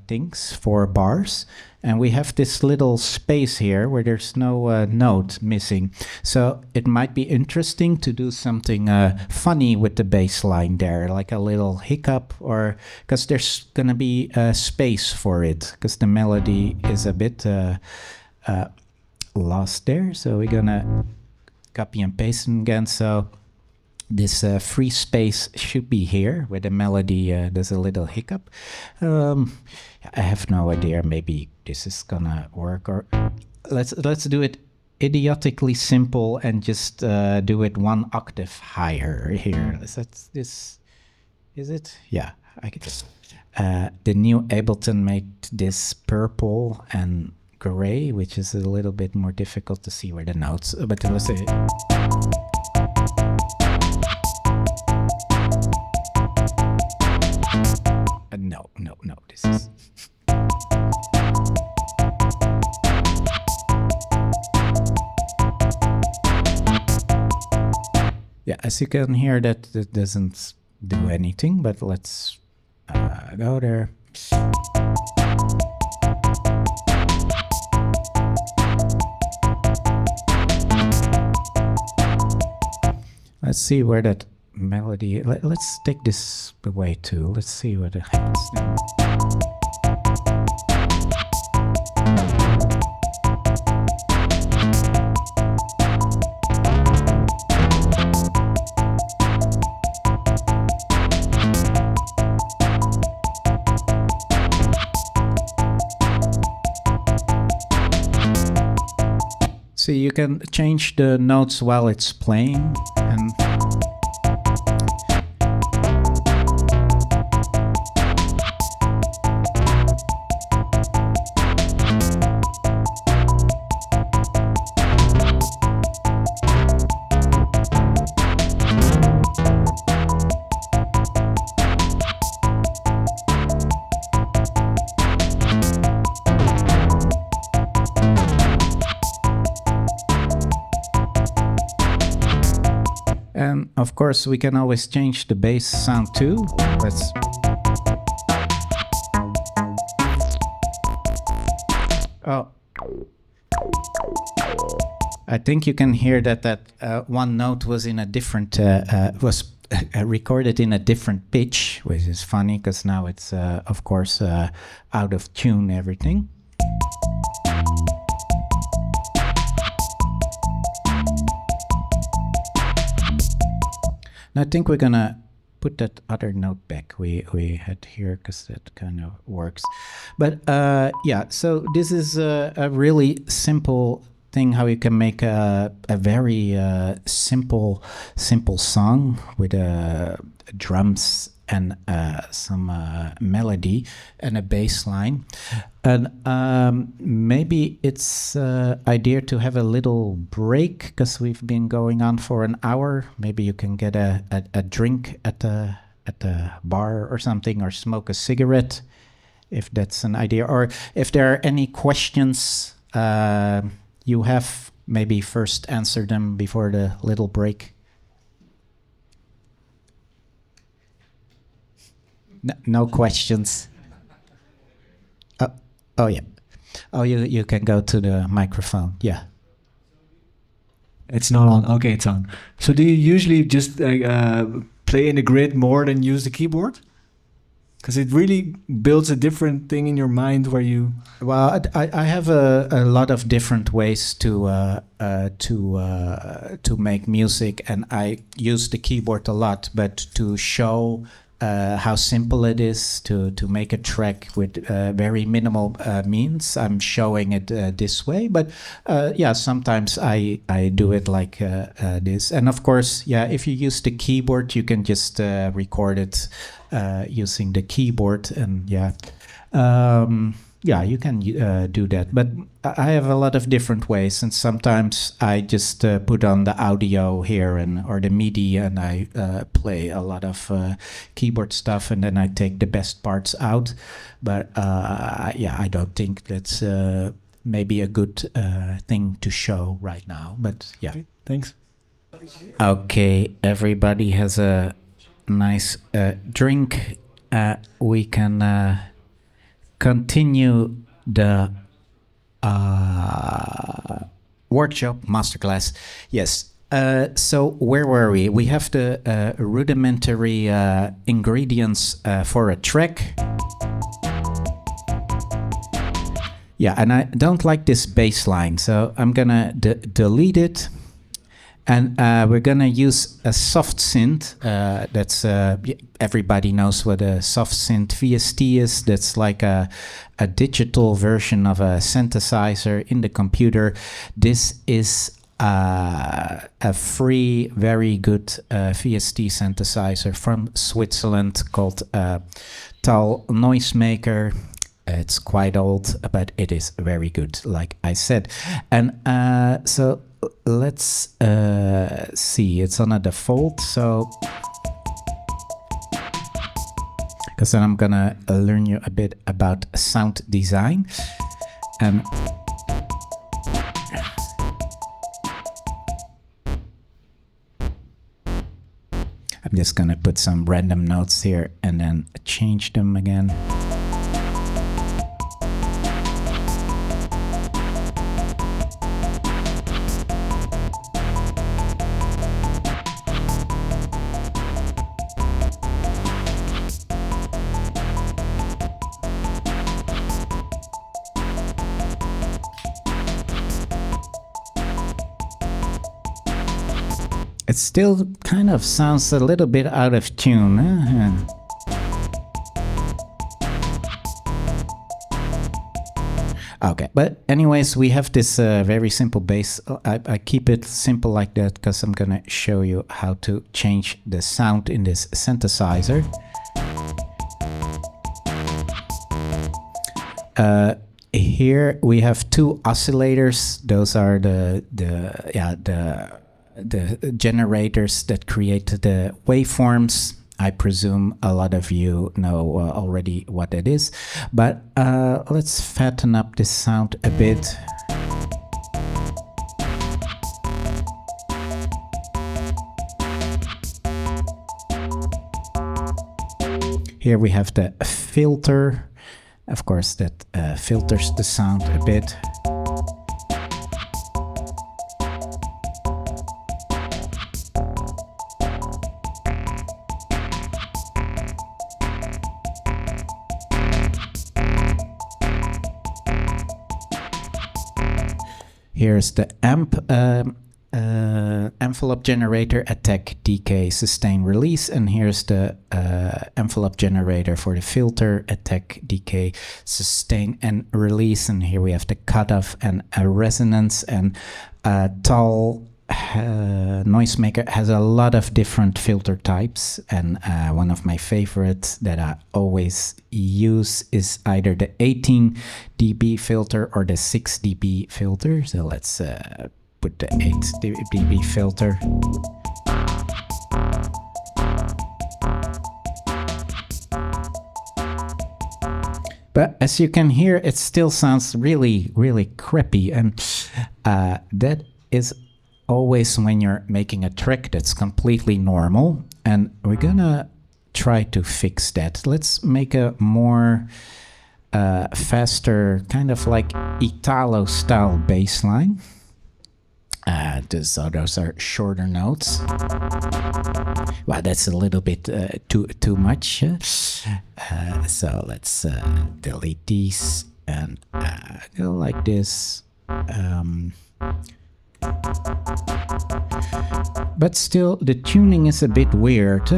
bars, and we have this little space here where there's no note missing. So it might be interesting to do something funny with the bass line there, like a little hiccup, or because there's gonna be space for it, because the melody is a bit lost there. So we're gonna copy and paste them again. So this free space should be here where the melody does a little hiccup. I have no idea. Maybe this is gonna work, or let's do it idiotically simple and just do it 1 octave higher here. Is it? Yeah, I could just. The new Ableton made this purple and gray, which is a little bit more difficult to see where the notes. But let's say. No, this is... Yeah, as you can hear, that doesn't do anything, but let's go there. Let's see where that melody. Let's take this away too. Let's see what happens now. So you can change the notes while it's playing, and of course, we can always change the bass sound too. Let's. Oh, I think you can hear that one note was in a different was recorded in a different pitch, which is funny because now it's of course out of tune. Everything. I think we're gonna put that other note back we had here because that kind of works. But yeah, so this is a really simple thing how you can make a very simple song with drums and some melody and a bass line. And maybe it's idea to have a little break because we've been going on for an hour. Maybe you can get a drink at the bar or something, or smoke a cigarette, if that's an idea. Or if there are any questions you have, maybe first answer them before the little break. No questions. Oh yeah. Oh, you can go to the microphone. Yeah. It's not on. Okay, it's on. So do you usually just play in the grid more than use the keyboard? Because it really builds a different thing in your mind where you. Well, I have a lot of different ways to make music, and I use the keyboard a lot. But to show how simple it is to make a track with very minimal means, I'm showing it this way. But yeah, sometimes I do it like this. And of course, yeah, if you use the keyboard, you can just record it using the keyboard, and yeah. Yeah, you can do that, but I have a lot of different ways, and sometimes I just put on the audio here or the MIDI, and I play a lot of keyboard stuff, and then I take the best parts out. But yeah, I don't think that's maybe a good thing to show right now. But yeah, okay, thanks. Okay, everybody has a nice drink. We can. Continue the workshop masterclass. Yes. So where were we? We have the rudimentary ingredients for a track. Yeah, and I don't like this bass line, so I'm gonna delete it. And we're gonna use a soft synth. That's everybody knows what a soft synth VST is. That's like a digital version of a synthesizer in the computer. This is a free, very good VST synthesizer from Switzerland called Tal Noisemaker. It's quite old, but it is very good, like I said. And so let's see, it's on a default, so because then I'm gonna learn you a bit about sound design. And I'm just gonna put some random notes here and then change them again. It still kind of sounds a little bit out of tune. Okay, but anyways, we have this very simple bass. I keep it simple like that because I'm gonna show you how to change the sound in this synthesizer. Here we have two oscillators. Those are the generators that create the waveforms. I presume a lot of you know already what it is, but let's fatten up this sound a bit. Here we have the filter. Of course, that filters the sound a bit. Here's the envelope generator, attack, decay, sustain, release, and here's the envelope generator for the filter, attack, decay, sustain, and release. And here we have the cutoff and a resonance, and Tal Noisemaker has a lot of different filter types, and one of my favorites that I always use is either the 18 dB filter or the 6 dB filter. So let's put the 8 dB filter. But as you can hear, it still sounds really, really crappy, and that is always when you're making a track that's completely normal, and we're gonna try to fix that. Let's make a more faster, kind of like Italo style bass line. So those are shorter notes. Well, that's a little bit too much. So let's delete these and go like this. But still, the tuning is a bit weird.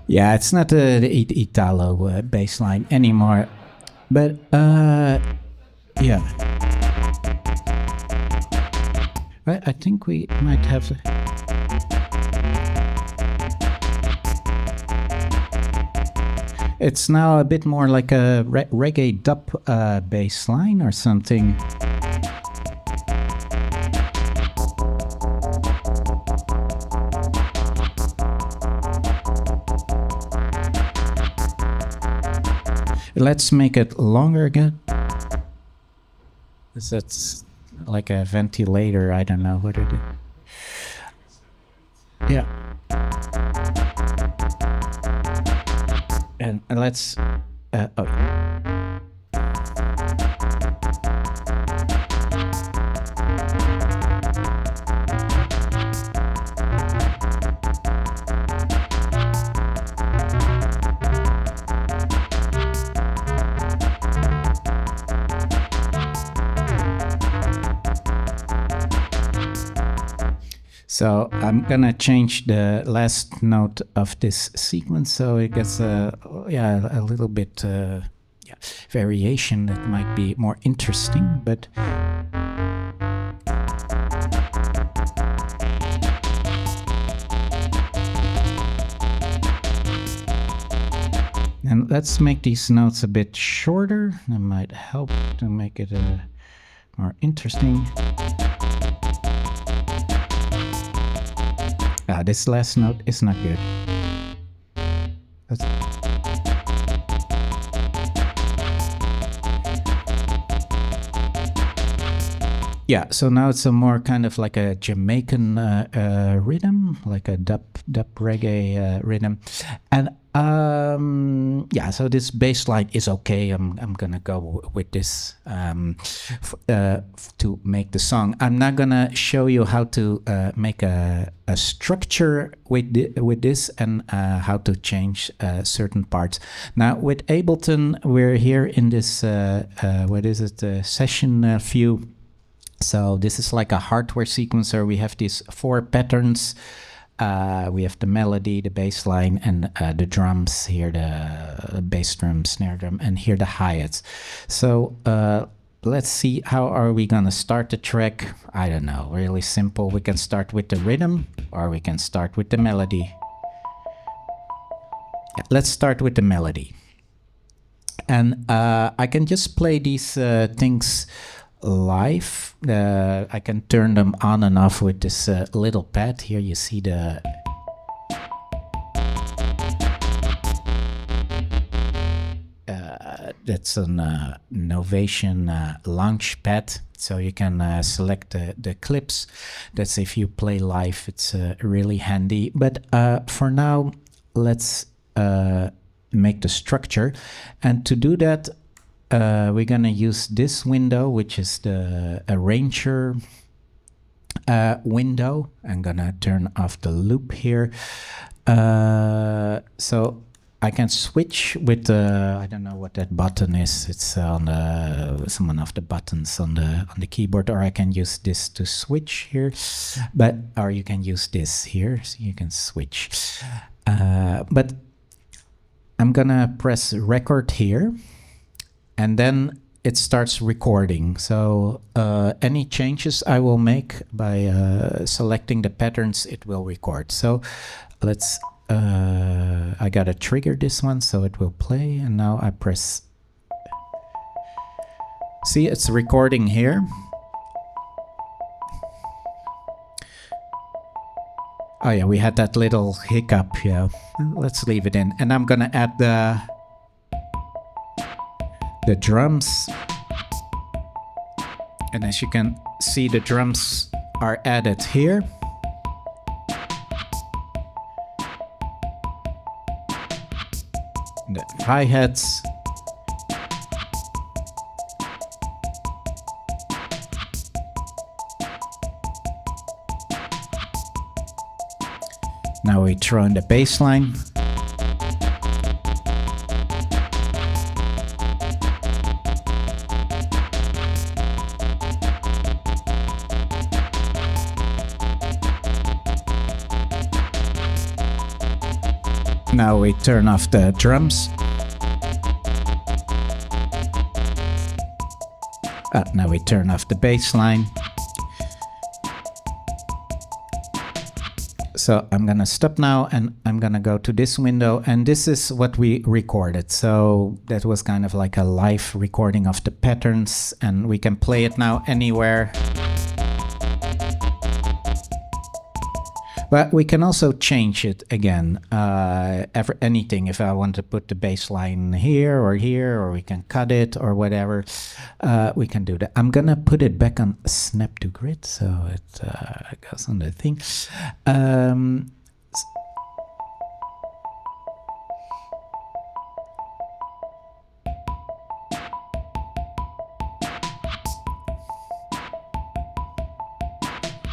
Yeah, it's not the Italo bass line anymore, but yeah. I think we might have. It's now a bit more like a reggae dub bass line or something. Let's make it longer again. That's like a ventilator. I don't know what it is. Yeah. And let's. Oh. So I'm gonna change the last note of this sequence so it gets a little bit variation that might be more interesting, but and let's make these notes a bit shorter. That might help to make it more interesting. This last note is not good. Yeah, so now it's a more kind of like a Jamaican rhythm, like a dub dub reggae rhythm. And yeah, so this bass line is okay. I'm gonna go with this to make the song. I'm not gonna show you how to make a structure with this and how to change certain parts. Now with Ableton, we're here in this what is it, session view. So this is like a hardware sequencer. We have these 4 patterns. We have the melody, the bass line, and the drums here, the bass drum, snare drum, and here the hi-hats. So let's see, how are we gonna start the track? I don't know, really simple. We can start with the rhythm, or we can start with the melody. Yeah, let's start with the melody. And I can just play these things live. I can turn them on and off with this little pad. Here you see the that's an Novation launch pad, so you can select the clips. That's if you play live, it's really handy. But for now, let's make the structure, and to do that we're gonna use this window, which is the arranger window. I'm gonna turn off the loop here, so I can switch with the, I don't know what that button is. It's on the, some of the buttons on the keyboard, or I can use this to switch here, but or you can use this here, so you can switch. But I'm gonna press record here, and then it starts recording. So any changes I will make by selecting the patterns, it will record. So let's, I gotta trigger this one so it will play, and now I press, see, it's recording here. Oh yeah, we had that little hiccup, yeah. Let's leave it in. And I'm gonna add the drums, and as you can see, the drums are added here. The hi-hats. Now we throw in the bass line. Now we turn off the drums. Now we turn off the bass line. So I'm gonna stop now, and I'm gonna go to this window, and this is what we recorded. So that was kind of like a live recording of the patterns, and we can play it now anywhere. But we can also change it again, anything. If I want to put the bass line here, or we can cut it or whatever, we can do that. I'm gonna put it back on snap to grid, so it goes on the thing.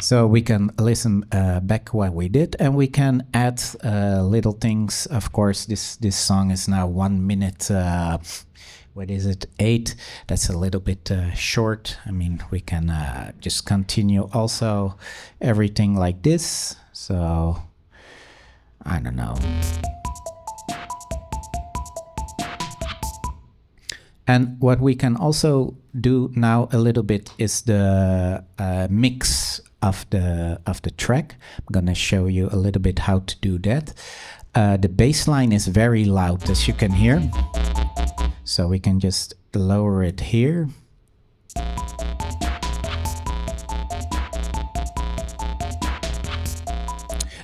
So we can listen back what we did, and we can add little things. Of course, this song is now 1 minute, what is it, 8. That's a little bit short. I mean, we can just continue also everything like this. So, I don't know. And what we can also do now a little bit is the mix of the track. I'm gonna show you a little bit how to do that. The bass line is very loud, as you can hear. So we can just lower it here.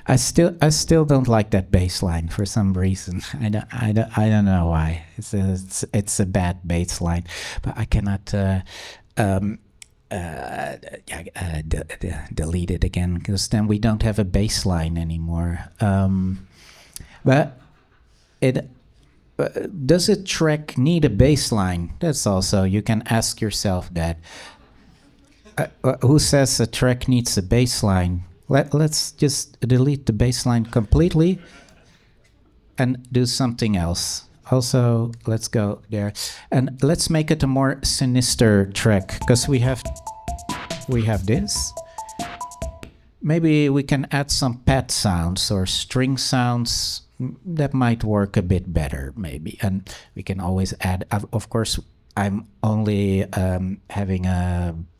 I still don't like that bass line for some reason. I don't know why. It's a bad bass line, but I cannot delete it again, because then we don't have a bass line anymore. But it does a track need a bass line? That's also, you can ask yourself that. Who says a track needs a bass line? Let's just delete the bass line completely and do something else. Also, let's go there. And let's make it a more sinister track, because we have this. Maybe we can add some pad sounds or string sounds. That might work a bit better, maybe. And we can always add, of course, I'm only having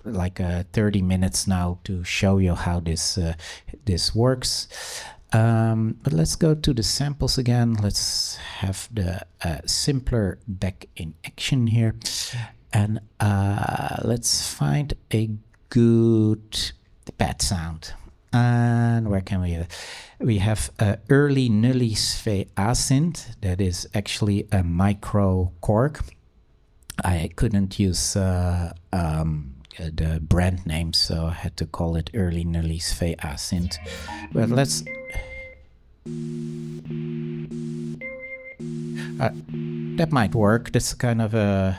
like 30 minutes now to show you how this works. But let's go to the samples again. Let's have the simpler back in action here. And let's find a good pad sound. And where can we have early nullies V A synth. That is actually a micro Korg. I couldn't use the brand name, so I had to call it early nullies V A synth. But let's that might work. That's kind of a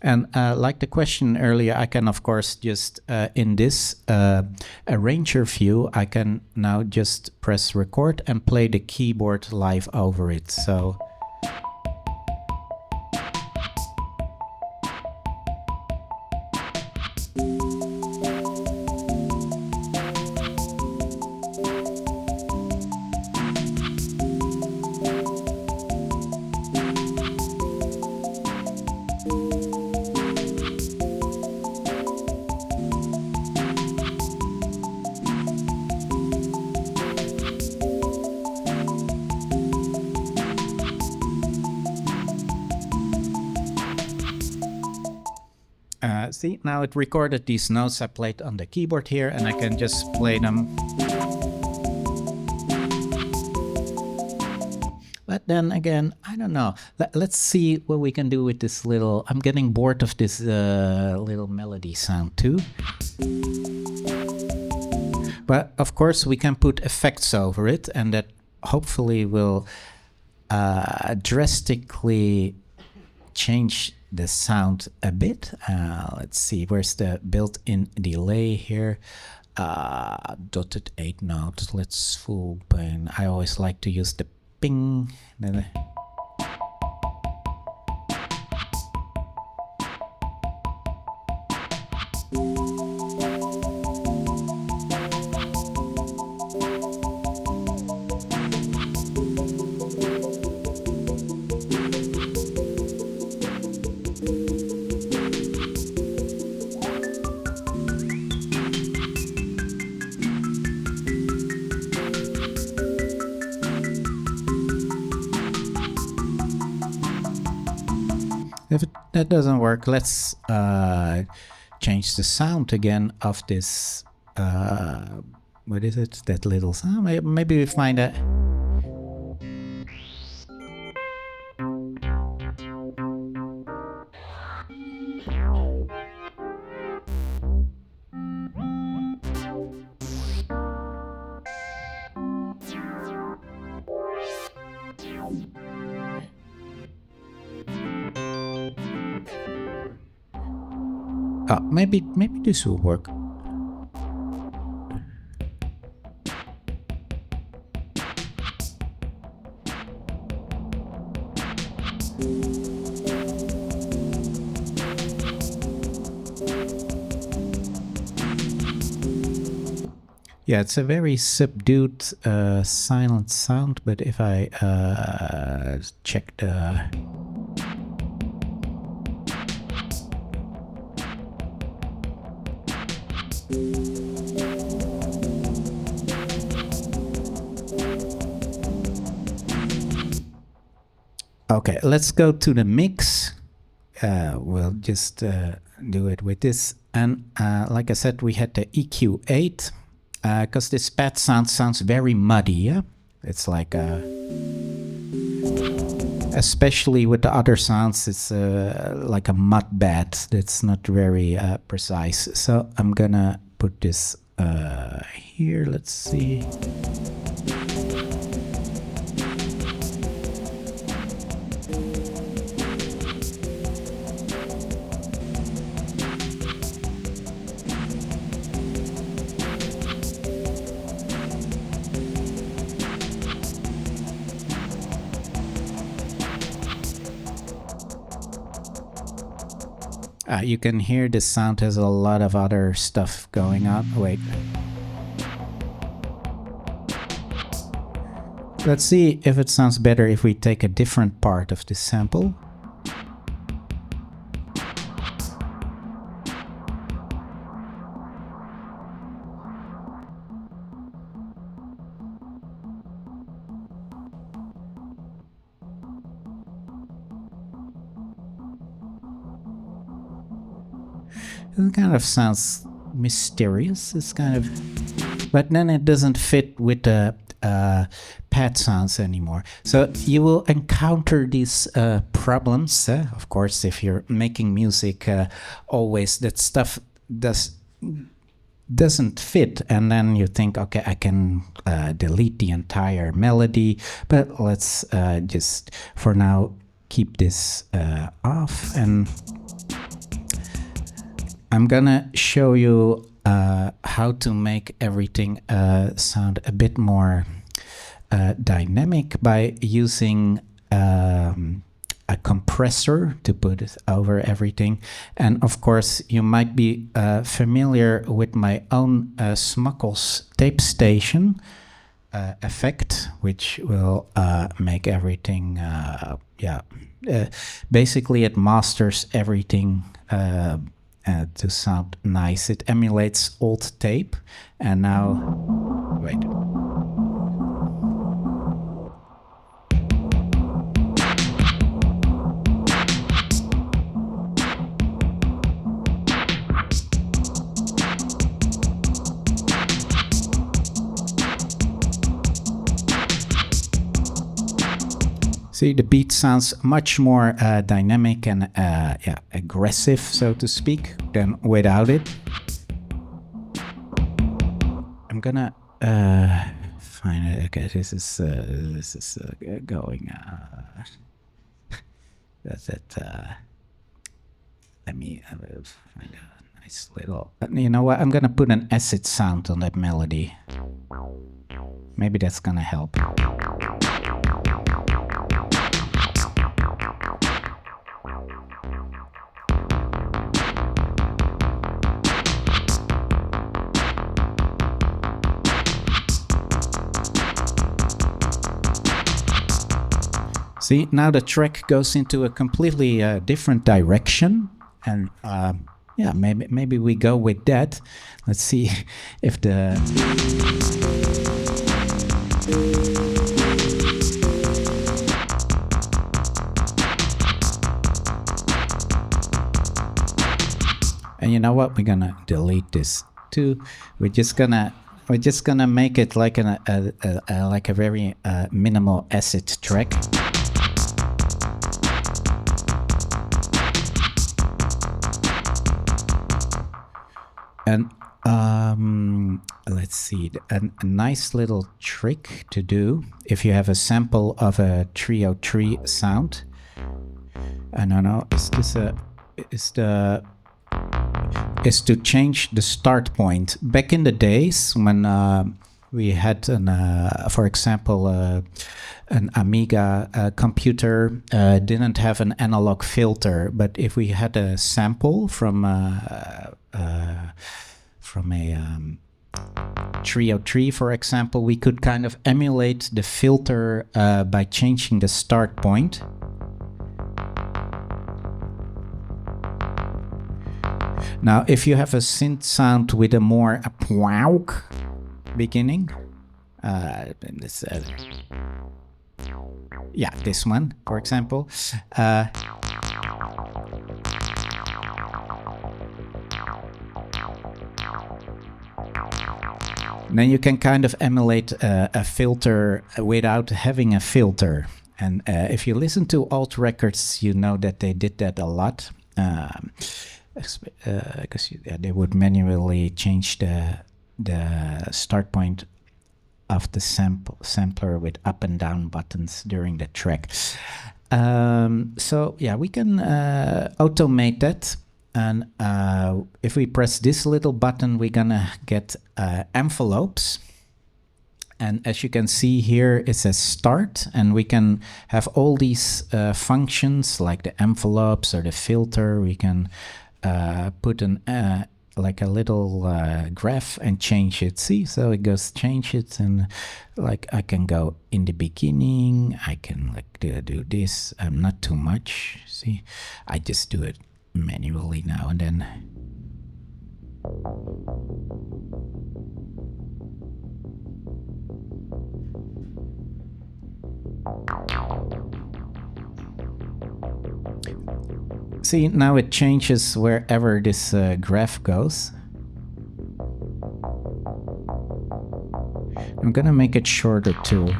And like the question earlier, I can, of course, just in this arranger view, I can now just press record and play the keyboard live over it. So see, now it recorded these notes I played on the keyboard here, and I can just play them. But then again, I don't know. Let's see what we can do with this little... I'm getting bored of this little melody sound too. But of course, we can put effects over it, and that hopefully will drastically change the sound a bit. Let's see, where's the built-in delay here? Dotted 8 notes. Let's full pen. I always like to use the ping. If that doesn't work, let's change the sound again of this. What is it? That little sound? Maybe we find a. Oh, maybe this will work. Yeah, it's a very subdued, silent sound, but if I check the... Okay, let's go to the mix. we'll just do it with this. And like I said, we had the EQ8 because this pad sound sounds very muddy. Yeah, it's like especially with the other sounds, it's like a mud bed that's not very precise. So I'm gonna put this here. Let's see. You can hear the sound has a lot of other stuff going on. Wait. Let's see if it sounds better if we take a different part of this sample. It kind of sounds mysterious. It's kind of, but then it doesn't fit with the pad sounds anymore. So you will encounter these problems. Of course, if you're making music, always that stuff doesn't fit, and then you think, okay, I can delete the entire melody. But let's just for now keep this off, and I'm gonna show you how to make everything sound a bit more dynamic by using a compressor to put it over everything. And of course, you might be familiar with my own Smuckles tape station effect, which will make everything, basically it masters everything to sound nice. It emulates old tape, and now, wait. See, the beat sounds much more dynamic and aggressive, so to speak, than without it. I'm gonna find it. Okay, this is going. That's it. Let me find a nice little. You know what? I'm gonna put an acid sound on that melody. Maybe that's gonna help. See, now the track goes into a completely different direction, and yeah, maybe we go with that. Let's see if the and you know what? We're gonna delete this too. We're just gonna make it like like a very minimal acid track. And let's see, a nice little trick to do if you have a sample of a 303 sound. I don't know, is to change the start point. Back in the days when we had for example, an Amiga computer didn't have an analog filter, but if we had a sample from a 303, for example, we could kind of emulate the filter by changing the start point. Now, if you have a synth sound with a more pwauk beginning, this, yeah, this one, for example. Then you can kind of emulate a filter without having a filter. And if you listen to old records, you know that they did that a lot. Because they would manually change the start point of the sampler with up and down buttons during the track. So yeah, we can automate that. And if we press this little button, we're gonna get envelopes. And as you can see here, it says start, and we can have all these functions like the envelopes or the filter. We can put an like a little graph and change it. See, so it goes change it, and like I can go in the beginning. I can like do this. Not too much. See, I just do it manually now and then. See, now it changes wherever this graph goes. I'm gonna make it shorter too.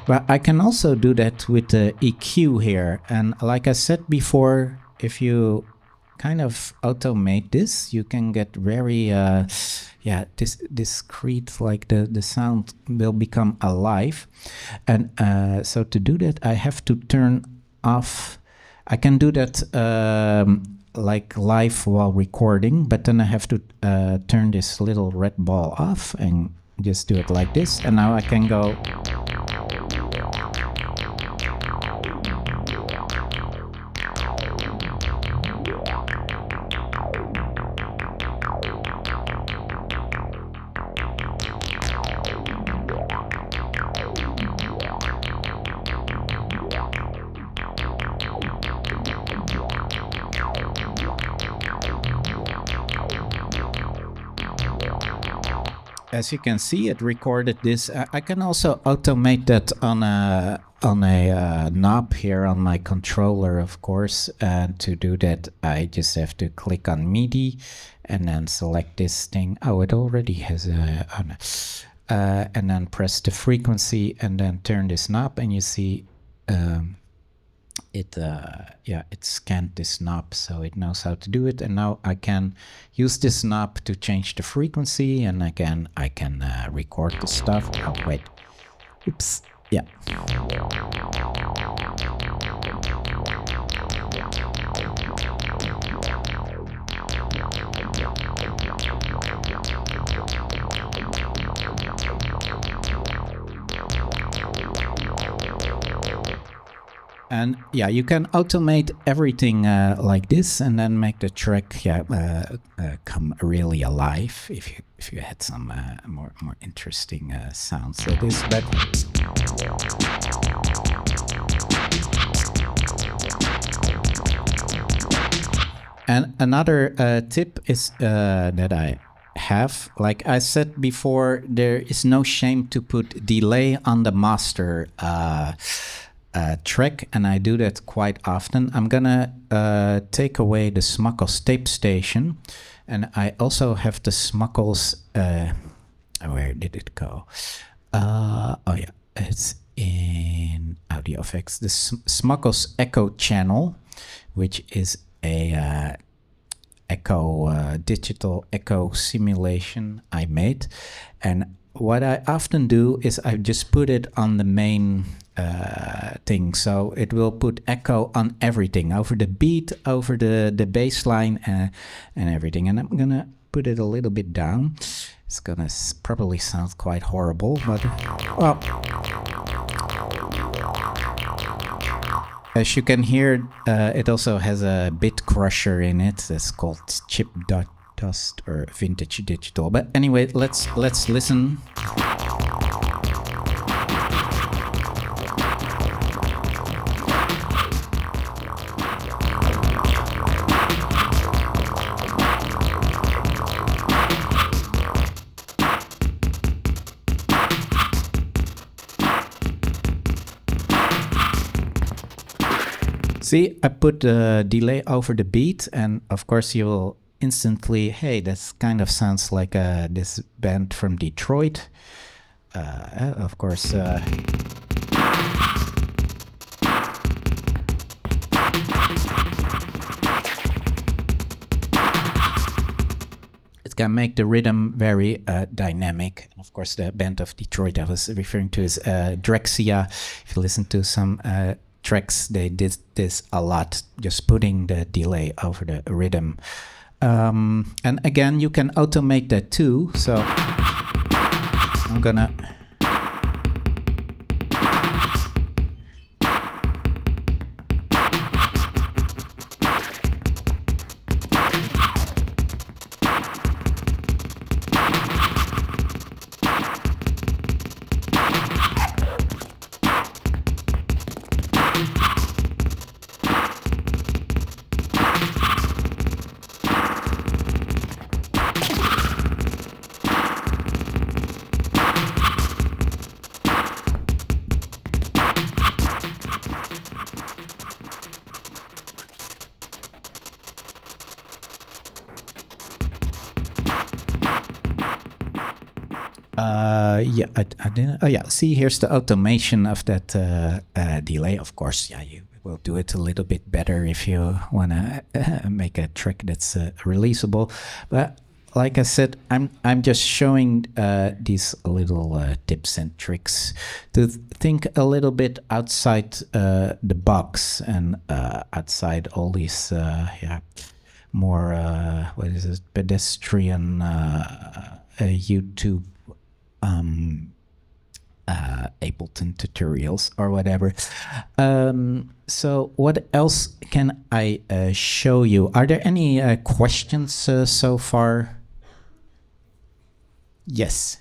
But I can also do that with the EQ here. And like I said before, if you kind of automate this, you can get very discrete, like the sound will become alive. And so to do that, I have to turn off. I can do that like live while recording, but then I have to turn this little red ball off and just do it like this. And now I can go. As you can see, it recorded this. I can also automate that on a knob here on my controller, of course. And to do that, I just have to click on MIDI and then select this thing. Oh, it already has and then press the frequency and then turn this knob, and you see it scanned this knob, so it knows how to do it. And now I can use this knob to change the frequency, and again I can record the stuff. Oh wait, oops, yeah. And yeah, you can automate everything like this, and then make the track come really alive. If you had some more interesting sounds like this, but and another tip is that I have, like I said before, there is no shame to put delay on the master track, and I do that quite often. I'm gonna take away the Smuckles tape station, and I also have the Smuckles where did it go? Oh yeah, it's in audio effects, the Smuckles echo channel, which is a digital echo simulation I made. And what I often do is I just put it on the main thing, so it will put echo on everything, over the beat, over the bass line, and everything. And I'm gonna put it a little bit down. It's gonna probably sound quite horrible, but well, as you can hear, it also has a bit crusher in it. That's called chip dust or vintage digital. But anyway, let's listen. See, I put the delay over the beat, and of course you will instantly, hey, this kind of sounds like this band from Detroit. Of course, it can make the rhythm very dynamic. And of course, the band of Detroit I was referring to is Drexcia. If you listen to some tracks, they did this a lot, just putting the delay over the rhythm. And again, you can automate that too. So I'm gonna. Yeah, I didn't. Oh, yeah. See, here's the automation of that delay. Of course, yeah, you will do it a little bit better if you want to make a track that's releasable. But like I said, I'm just showing these little tips and tricks to think a little bit outside the box and outside all these more what is it, pedestrian YouTube Ableton tutorials or whatever. So what else can I show you? Are there any questions so far? Yes.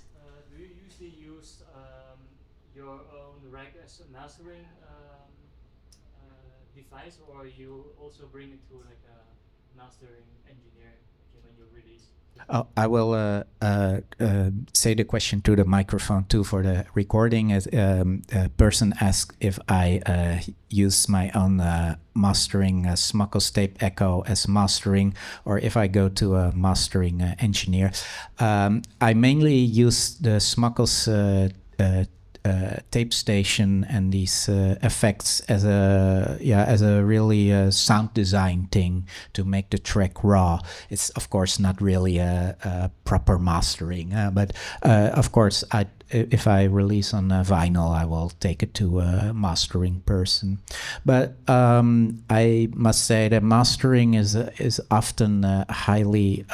Do you usually use your own rack as a mastering device, or you also bring it to like a mastering engineer when you release? Oh, I will say the question to the microphone too for the recording. As a person asked if I use my own mastering Smuckles Tape Echo as mastering, or if I go to a mastering engineer. I mainly use the Smuckles tape station and these effects as a really sound design thing to make the track raw. It's of course not really a proper mastering, but of course if I release on vinyl, I will take it to a mastering person. But I must say that mastering is often highly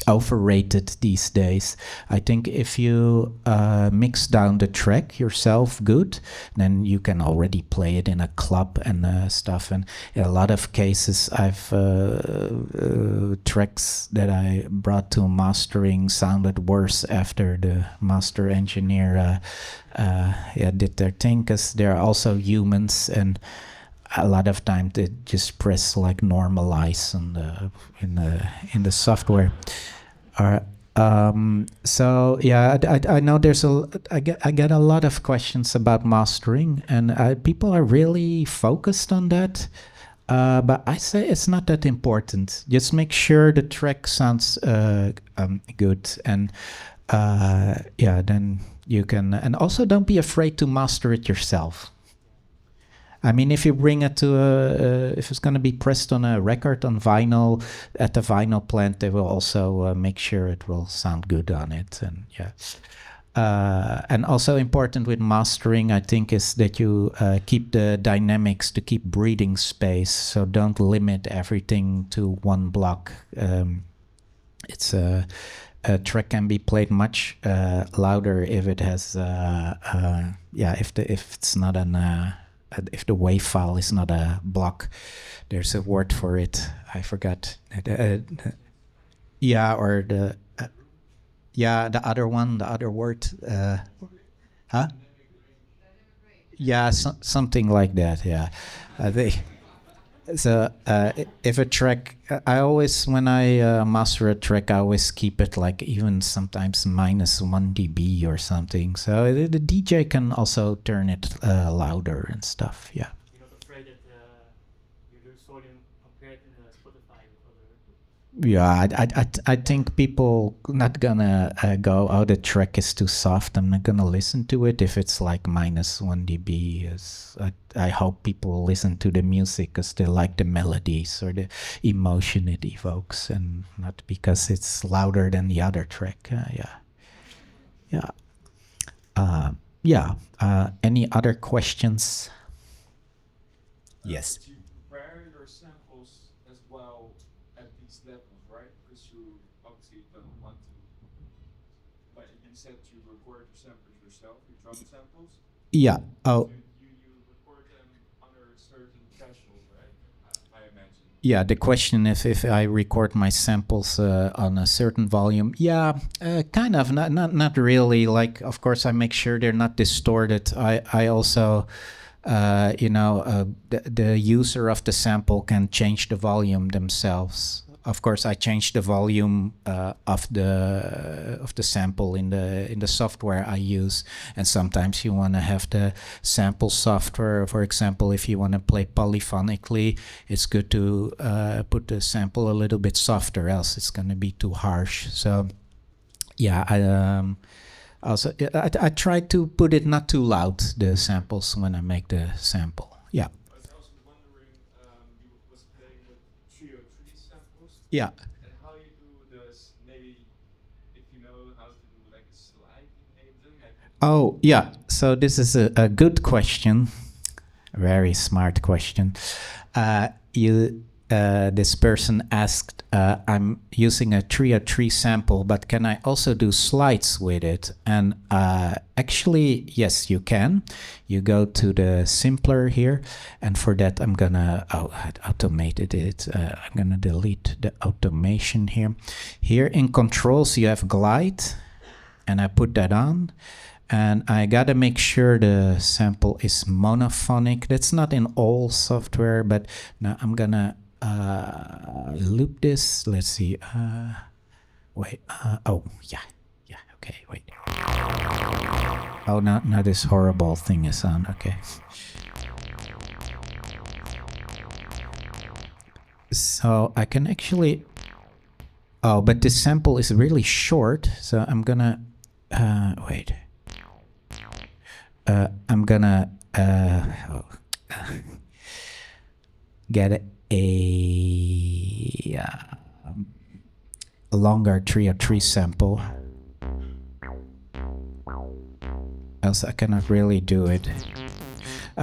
overrated these days. I think if you mix down the track yourself good, then you can already play it in a club and stuff. And in a lot of cases, I've tracks that I brought to mastering sounded worse after the master engineer did their thing, because they're also humans, and a lot of time they just press like normalize in the software. So yeah, I know I get a lot of questions about mastering, and people are really focused on that. But I say it's not that important. Just make sure the track sounds good, and then you can. And also, don't be afraid to master it yourself. I mean, if you bring it to if it's going to be pressed on a record on vinyl at the vinyl plant, they will also make sure it will sound good on it. And and also important with mastering, I think, is that you keep the dynamics to keep breathing space. So don't limit everything to one block. It's a track can be played much louder if it has if it's not an if the wave file is not a block. There's a word for it. I forgot. Or the the other one, the other word. Huh? Yeah, something like that. Yeah, so if a track, I always, when I master a track, I always keep it like even sometimes -1 dB or something. So the DJ can also turn it louder and stuff. Yeah. You're not afraid that you lose volume compared in Spotify with other Yeah, I think people not gonna go, oh, the track is too soft. I'm not gonna listen to it if it's like -1 dB. I hope people listen to the music because they like the melodies or the emotion it evokes, and not because it's louder than the other track. Yeah, yeah, yeah. Any other questions? Yes. You prepare your samples as well at these levels, right? Because you obviously don't want to, but you said you record your samples yourself, your drum samples. Yeah. Oh. You record them under a certain threshold, right? I imagine. Yeah, the question is if I record my samples on a certain volume. Yeah, kind of. Not really. Like, of course, I make sure they're not distorted. I also, the user of the sample can change the volume themselves. Of course, I change the volume of the sample in the software I use, and sometimes you want to have the sample software. For example, if you want to play polyphonically, it's good to put the sample a little bit softer, else it's going to be too harsh. So, yeah, I try to put it not too loud, the samples, when I make the sample. Yeah. I was also wondering, you was playing with trio tree samples. Yeah. And how you do this, maybe if you know how to do like a slide in Ableton. Oh, yeah. So this is a good question. A very smart question. This person asked, I'm using a trio tree sample, but can I also do slides with it? And actually, yes, you can. You go to the simpler here, and for that I'm gonna, I automated it. I'm gonna delete the automation here. Here in controls you have glide, and I put that on. And I gotta make sure the sample is monophonic. That's not in all software, but now I'm gonna loop this. Let's see. Wait. Oh, yeah. Okay. Wait. Oh, now this horrible thing is on. Okay. So I can actually. Oh, but this sample is really short. So I'm gonna. Wait. I'm gonna get a longer trio tree sample. Else I cannot really do it.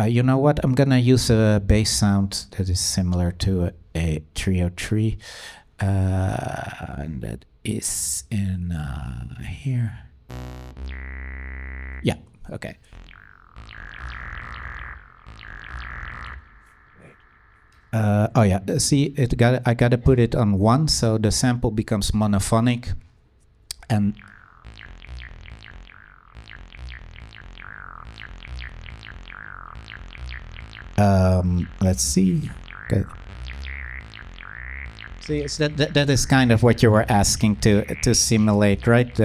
You know what? I'm gonna use a bass sound that is similar to a trio tree, and that is in here. Yeah. Okay. Oh yeah, see, I gotta put it on 1, so the sample becomes monophonic, and let's see. Okay. See, it's that is kind of what you were asking to simulate, right?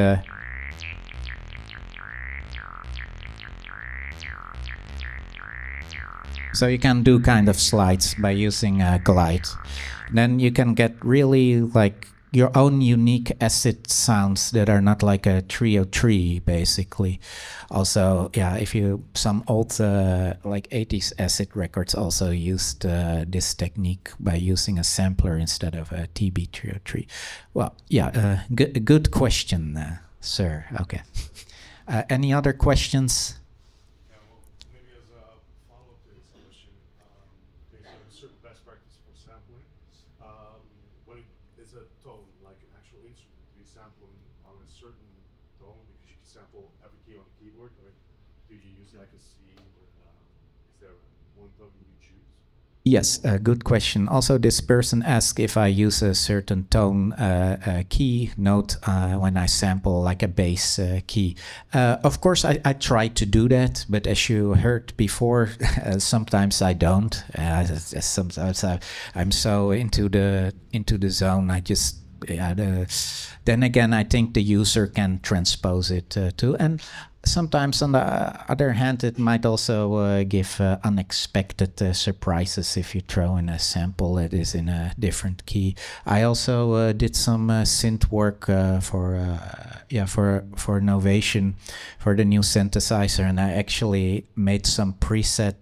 So you can do kind of slides by using glide. Then you can get really like your own unique acid sounds that are not like a trio tree, basically. Also, yeah, if you some old like 80s acid records also used this technique by using a sampler instead of a TB trio tree. Well, yeah, good question, sir. Okay. Any other questions? Yes, good question. Also, this person asked if I use a certain tone key note when I sample like a bass key. Of course, I try to do that, but as you heard before, sometimes I don't. Sometimes I'm so into the zone, I just. Then again, I think the user can transpose it too. And sometimes, on the other hand, it might also give unexpected surprises if you throw in a sample that is in a different key. I also did some synth work for Novation, for the new synthesizer, and I actually made some preset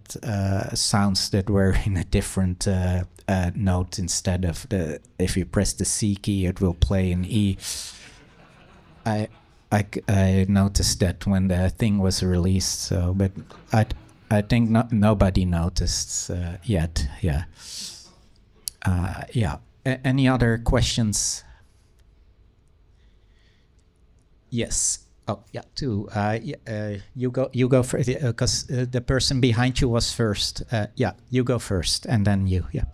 sounds that were in a different note. Instead of if you press the C key, it will play in E. I noticed that when the thing was released, so but I think nobody noticed yet. Yeah. Any other questions? Yes. Oh yeah, two. You go first because the person behind you was first. Yeah, you go first, and then you. Yeah.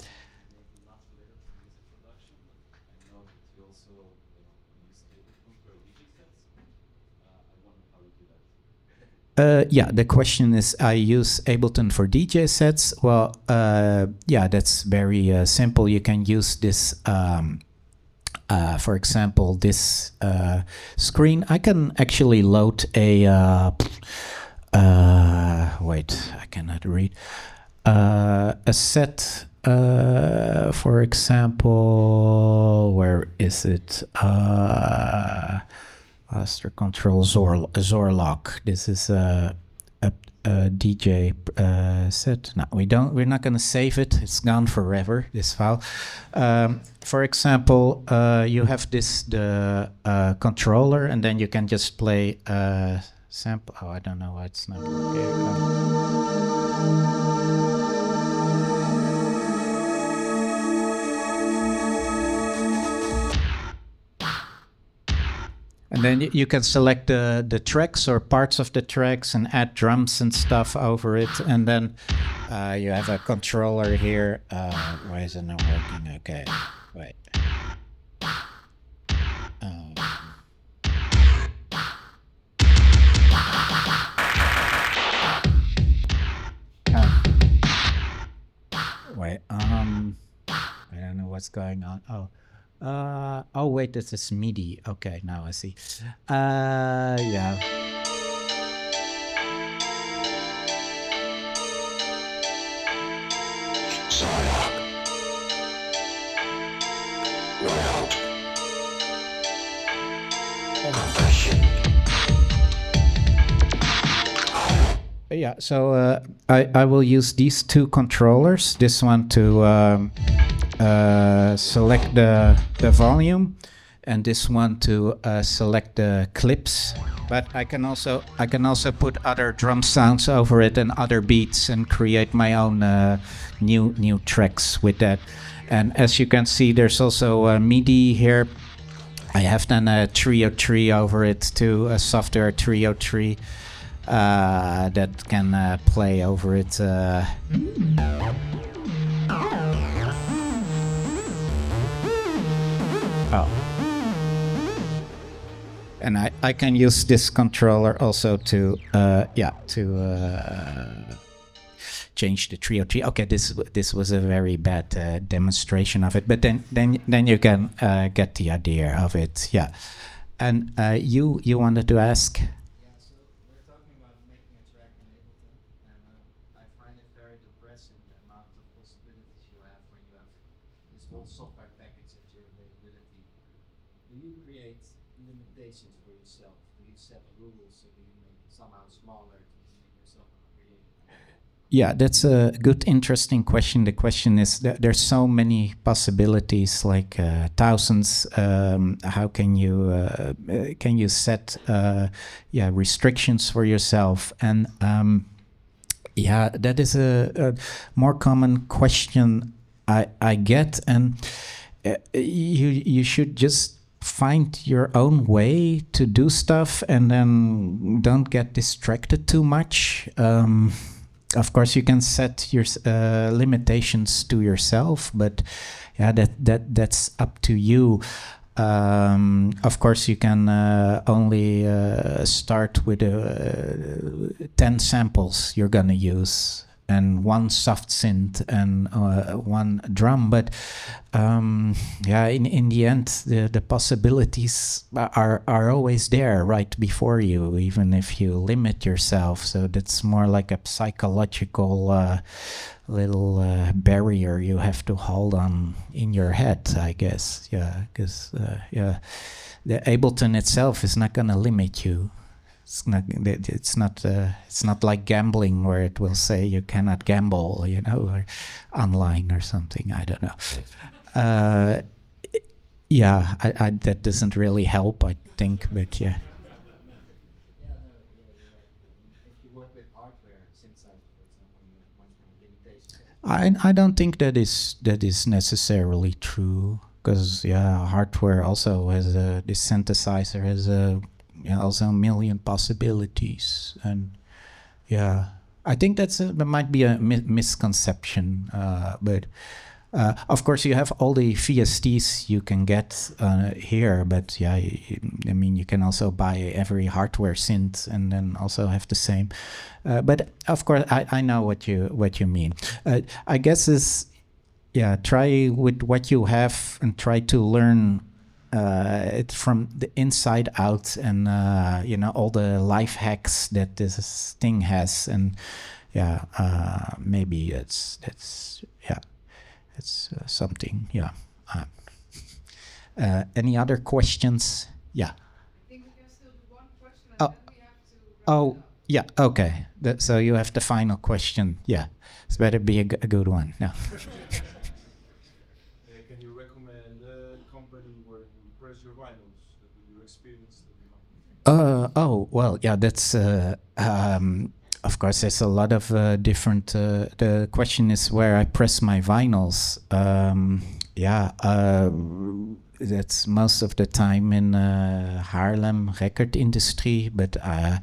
Yeah, the question is, I use Ableton for DJ sets. Well, yeah, that's very simple. You can use this, for example, this screen. I can actually load a, wait, I cannot read, a set, for example, where is it? Master Control Zorlock. This is a DJ set. No, we're not going to save it. It's gone forever, this file. For example, you have the controller, and then you can just play sample. Oh, I don't know why it's not working. And then you can select the tracks or parts of the tracks and add drums and stuff over it. And then you have a controller here. Why is it not working? Okay, wait. Wait, I don't know what's going on. Oh wait, this is MIDI. Okay, now I see. Yeah. Yeah, so I will use these two controllers. This one to select the volume, and this one to select the clips. But I can also put other drum sounds over it and other beats and create my own new tracks with that. And as you can see, there's also a MIDI here. I have done a trio tree over it too, a software trio tree that can play over it. Oh. And I can use this controller also to change the trio tree. Okay, this was a very bad demonstration of it, but then you can get the idea of it. Yeah. And you wanted to ask? Yeah, so we're talking about making a track in Ableton, and I find it very depressing the amount of possibilities you have when you have this whole software package at your availability. Do you create limitations for yourself? Do you set rules, or do you make it somehow smaller to make yourself creative? Yeah, that's a good, interesting question. The question is that there's so many possibilities, like thousands. How can you set restrictions for yourself? And yeah, that is a more common question I get. And you should just find your own way to do stuff, and then don't get distracted too much. Of course, you can set your limitations to yourself, but yeah, that's up to you. Of course, you can only start with 10 samples you're gonna use, and one soft synth and one drum. But yeah, in the end, the possibilities are always there right before you, even if you limit yourself. So that's more like a psychological little barrier you have to hold on in your head, I guess. Yeah, because yeah, the Ableton itself is not going to limit you. It's not. It's not like gambling where it will say you cannot gamble, you know, or online or something. I don't know. Yeah, that doesn't really help, I think. But yeah. Yeah, no, yeah, you're right. If you work with hardware, synthesizer, for example, you have much more limitations. I don't think that is necessarily true, because yeah, hardware also has this synthesizer has also a million possibilities. And yeah, I think that might be a misconception, but of course you have all the VSTs you can get here, but yeah, I mean, you can also buy every hardware synth and then also have the same. But of course, I know what you mean. I guess is, yeah, try with what you have and try to learn it from the inside out, and you know, all the life hacks that this thing has. And yeah, maybe that's yeah, it's something. Yeah. Any other questions? Yeah. I think we can still do one question and Oh. then we have to wrap it up. Yeah. Okay. So you have the final question. Yeah. It's better be a good one. No. Can you recommend a company where you press your vinyls that you experienced? Oh, well, yeah, that's, of course, there's a lot of different, the question is where I press my vinyls. Yeah, that's most of the time in Haarlem record industry, but I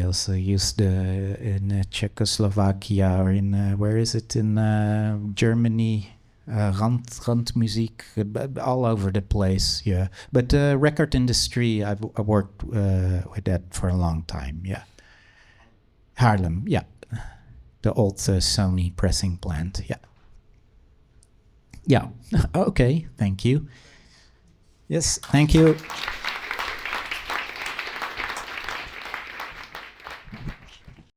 also used in Czechoslovakia, or in, where is it, in Germany, Randmusiek, all over the place, yeah. But record industry, I worked with that for a long time, yeah. Haarlem, yeah. The old Sony pressing plant, yeah. Yeah, okay, thank you. Yes, thank you.